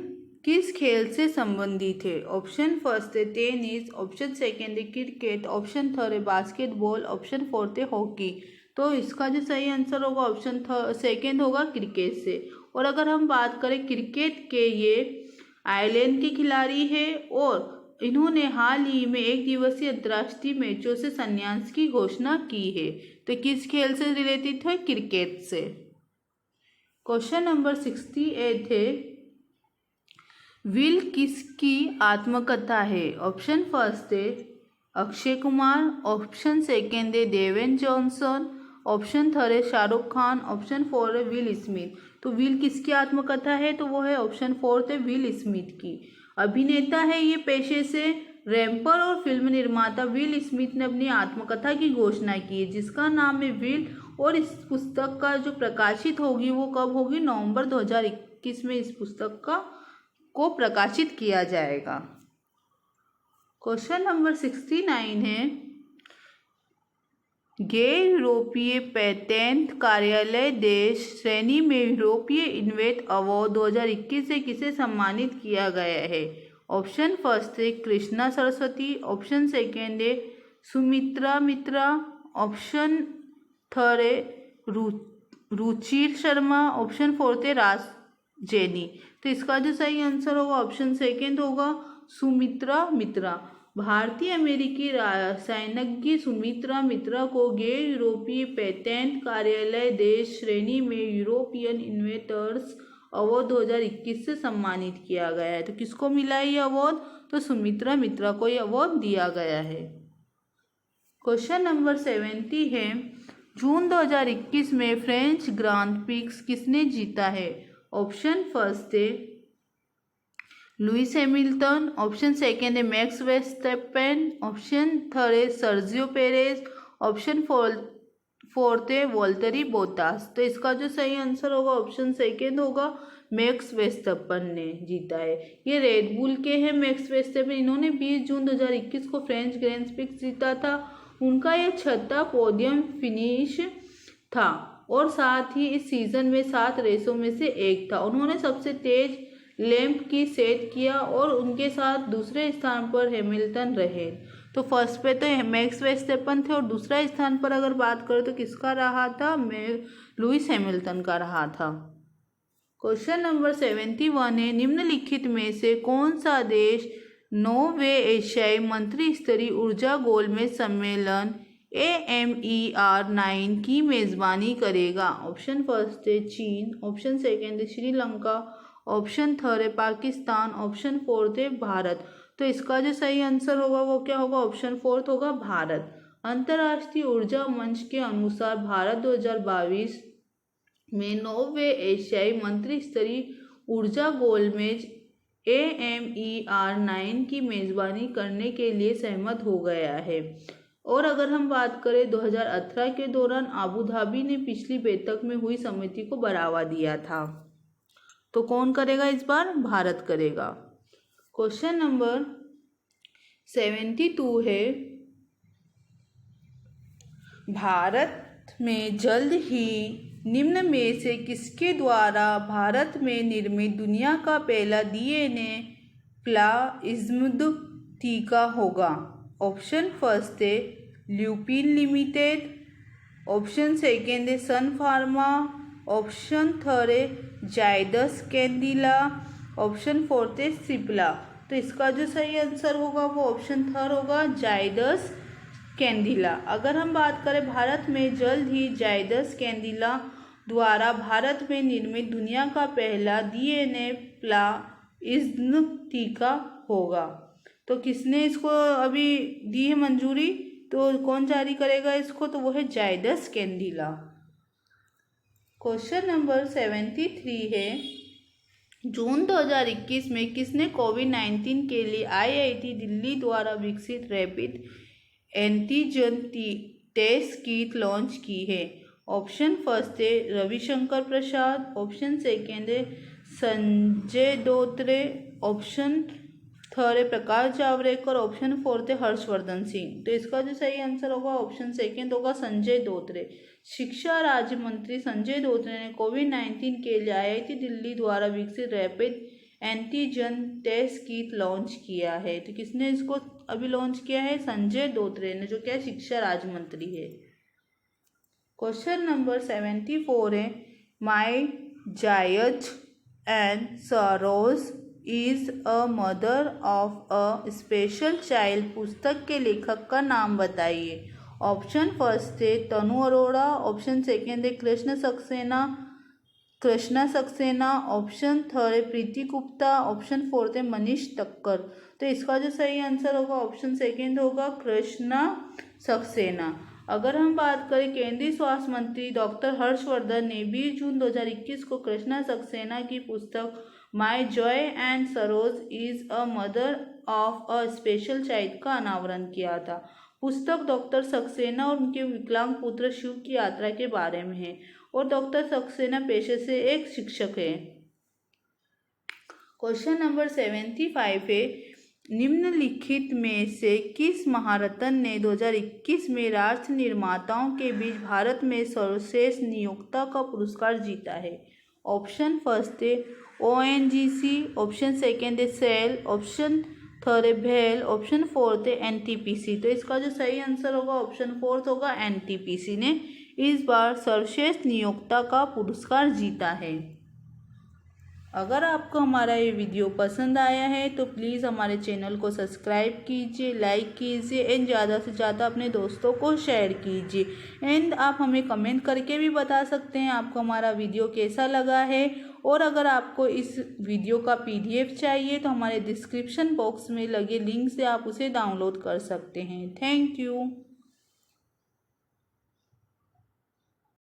किस खेल से संबंधित है? ऑप्शन फर्स्ट है टेनिस, ऑप्शन सेकेंड है क्रिकेट, ऑप्शन थर्ड है बास्केटबॉल, ऑप्शन फोर्थ है हॉकी। तो इसका जो सही आंसर होगा ऑप्शन सेकेंड होगा क्रिकेट से। और अगर हम बात करें क्रिकेट के, ये आयरलैंड के खिलाड़ी है और इन्होंने हाल ही में 1 दिवसीय अंतर्राष्ट्रीय मैचों से संन्यास की घोषणा की है। तो किस खेल से रिलेटेड है? क्रिकेट से। क्वेश्चन नंबर 68 है, विल किसकी आत्मकथा है? ऑप्शन फर्स्ट है अक्षय कुमार, ऑप्शन सेकेंड है देवेन जॉनसन, ऑप्शन थर्ड है शाहरुख खान, ऑप्शन फोर है विल स्मिथ। तो विल किसकी आत्मकथा है? तो वो है ऑप्शन फोर्थ है विल स्मिथ की। अभिनेता है ये पेशे से। रैपर और फिल्म निर्माता विल स्मिथ ने अपनी आत्मकथा की घोषणा की है जिसका नाम है विल। और इस पुस्तक का जो प्रकाशित होगी वो कब होगी? नवंबर 2021 में इस पुस्तक को प्रकाशित किया जाएगा। क्वेश्चन नंबर 69 है, गैर यूरोपीय पेटेंट कार्यालय देश श्रेणी में यूरोपीय इनोवेट अवार्ड 2021 से किसे सम्मानित किया गया है? ऑप्शन फर्स्ट है कृष्णा सरस्वती, ऑप्शन सेकेंड है सुमित्रा मित्रा, ऑप्शन थर्ड है रुचिर शर्मा, ऑप्शन फोर्थ है राज जैनी। तो इसका जो सही आंसर होगा ऑप्शन सेकेंड होगा सुमित्रा मित्रा। भारतीय अमेरिकी रसायनज्ञ सुमित्रा मित्रा को गैर यूरोपीय पेटेंट कार्यालय देश श्रेणी में यूरोपियन इन्वेंटर्स अवार्ड 2021 से सम्मानित किया गया है। तो किसको मिला ये अवार्ड? तो सुमित्रा मित्रा को ये अवार्ड दिया गया है। क्वेश्चन नंबर 70 है, जून 2021 में फ्रेंच ग्रांड प्रिक्स किसने जीता है? ऑप्शन फर्स्ट है लुइस हैमिल्टन, ऑप्शन सेकेंड है मैक्स वेस्टैपेन, ऑप्शन थर्ड है सर्जियो पेरेज, ऑप्शन फोर्थ है वॉल्टरी बोटास। तो इसका जो सही आंसर होगा ऑप्शन सेकेंड होगा, मैक्स वेस्टैपेन ने जीता है। ये रेड बुल के हैं मैक्स वेस्टैपेन, इन्होंने 20 जून 2021 को फ्रेंच ग्रैंड प्रिक्स जीता था। उनका यह छठा पोडियम फिनिश था और साथ ही इस सीजन में 7 रेसों में से एक था। उन्होंने सबसे तेज लैंप की सेट किया और उनके साथ दूसरे स्थान पर हैमिल्टन रहे। तो फर्स्ट पे तो मैक्स वेस्टैपेन थे और दूसरा स्थान पर अगर बात करें तो किसका रहा था? लुइस हैमिल्टन का रहा था। क्वेश्चन नंबर 71 है, निम्नलिखित में से कौन सा देश 9वें एशियाई मंत्री स्तरीय ऊर्जा गोलमेज सम्मेलन AMER9 की मेजबानी करेगा? ऑप्शन फर्स्ट है चीन, ऑप्शन सेकेंड है श्रीलंका, ऑप्शन थर्ड है पाकिस्तान, ऑप्शन फोर्थ है भारत। तो इसका जो सही आंसर होगा वो क्या होगा? ऑप्शन फोर्थ होगा भारत। अंतर्राष्ट्रीय ऊर्जा मंच के अनुसार भारत 2022 में 9वें एशियाई मंत्री स्तरीय ऊर्जा गोलमेज AMER9 की मेजबानी करने के लिए सहमत हो गया है। और अगर हम बात करें 2018 के दौरान आबू धाबी ने पिछली बैठक में हुई समिति को बढ़ावा दिया था। तो कौन करेगा इस बार? भारत करेगा। क्वेश्चन नंबर 72 है, भारत में जल्द ही निम्न में से किसके द्वारा भारत में निर्मित दुनिया का पहला DNA प्लाज्मिड टीका होगा? ऑप्शन फर्स्ट है ल्यूपिन लिमिटेड, ऑप्शन सेकेंड है सन फार्मा, ऑप्शन थर्ड है जायडस कैंडिला, ऑप्शन फोर्थ है सिप्ला। तो इसका जो सही आंसर होगा वो ऑप्शन थर्ड होगा जायडस कैंडिला। अगर हम बात करें भारत में जल्द ही जायडस कैंडिला द्वारा भारत में निर्मित दुनिया का पहला DNA प्लाज्मिड टीका होगा। तो किसने इसको अभी दी है मंजूरी? तो कौन जारी करेगा इसको? तो वो है जायडस कैंडिला। क्वेश्चन नंबर 73 है, जून 2021 में किसने कोविड-19 के लिए IIT दिल्ली द्वारा विकसित rapid antigen test kit launch की है? ऑप्शन फर्स्ट है रविशंकर प्रसाद, ऑप्शन सेकेंड है संजय धोत्रे, ऑप्शन थर्ड है प्रकाश जावड़ेकर, ऑप्शन फोर्थ है हर्षवर्धन सिंह। तो इसका जो सही आंसर होगा ऑप्शन सेकेंड होगा संजय धोत्रे। शिक्षा राज्य मंत्री संजय धोत्रे ने कोविड-19 के लिए IIT दिल्ली द्वारा विकसित rapid antigen test kit launch किया है। तो किसने इसको अभी लॉन्च किया है? संजय धोत्रे ने, जो क्या शिक्षा राज्य मंत्री है। क्वेश्चन नंबर 74 है, माई जायज and Saroj is a mother of a special child पुस्तक के लेखक का नाम बताइए? ऑप्शन फर्स्ट है तनु अरोड़ा, ऑप्शन सेकेंड है कृष्णा सक्सेना, ऑप्शन थर्ड है प्रीति गुप्ता, ऑप्शन फोर्थ है मनीष टक्कर। तो इसका जो सही आंसर होगा ऑप्शन सेकेंड होगा कृष्णा सक्सेना। अगर हम बात करें केंद्रीय स्वास्थ्य मंत्री डॉक्टर हर्षवर्धन ने 20 जून 2021 को कृष्णा सक्सेना की पुस्तक माई Joy and Saroj is a mother of a special child का अनावरण किया था। पुस्तक डॉक्टर सक्सेना और उनके विकलांग पुत्र शिव की यात्रा के बारे में है और डॉक्टर सक्सेना पेशे से एक शिक्षक है। क्वेश्चन नंबर 75 है, निम्नलिखित में से किस महारत्न ने 2021 में राष्ट्र निर्माताओं के बीच भारत में सर्वश्रेष्ठ नियोक्ता का पुरस्कार जीता है? ऑप्शन फर्स्ट है ONGC, ऑप्शन सेकेंड है सेल, ऑप्शन थर्ड है भेल, ऑप्शन फोर्थ है NTPC। तो इसका जो सही आंसर होगा ऑप्शन फोर्थ होगा। NTPC ने इस बार सर्वश्रेष्ठ नियोक्ता का पुरस्कार जीता है। अगर आपको हमारा ये वीडियो पसंद आया है तो प्लीज़ हमारे चैनल को सब्सक्राइब कीजिए, लाइक कीजिए एंड ज़्यादा से ज़्यादा अपने दोस्तों को शेयर कीजिए। एंड आप हमें कमेंट करके भी बता सकते हैं आपको हमारा वीडियो कैसा लगा है। और अगर आपको इस वीडियो का PDF चाहिए तो हमारे डिस्क्रिप्शन बॉक्स में लगे लिंक से आप उसे डाउनलोड कर सकते हैं। Thank you.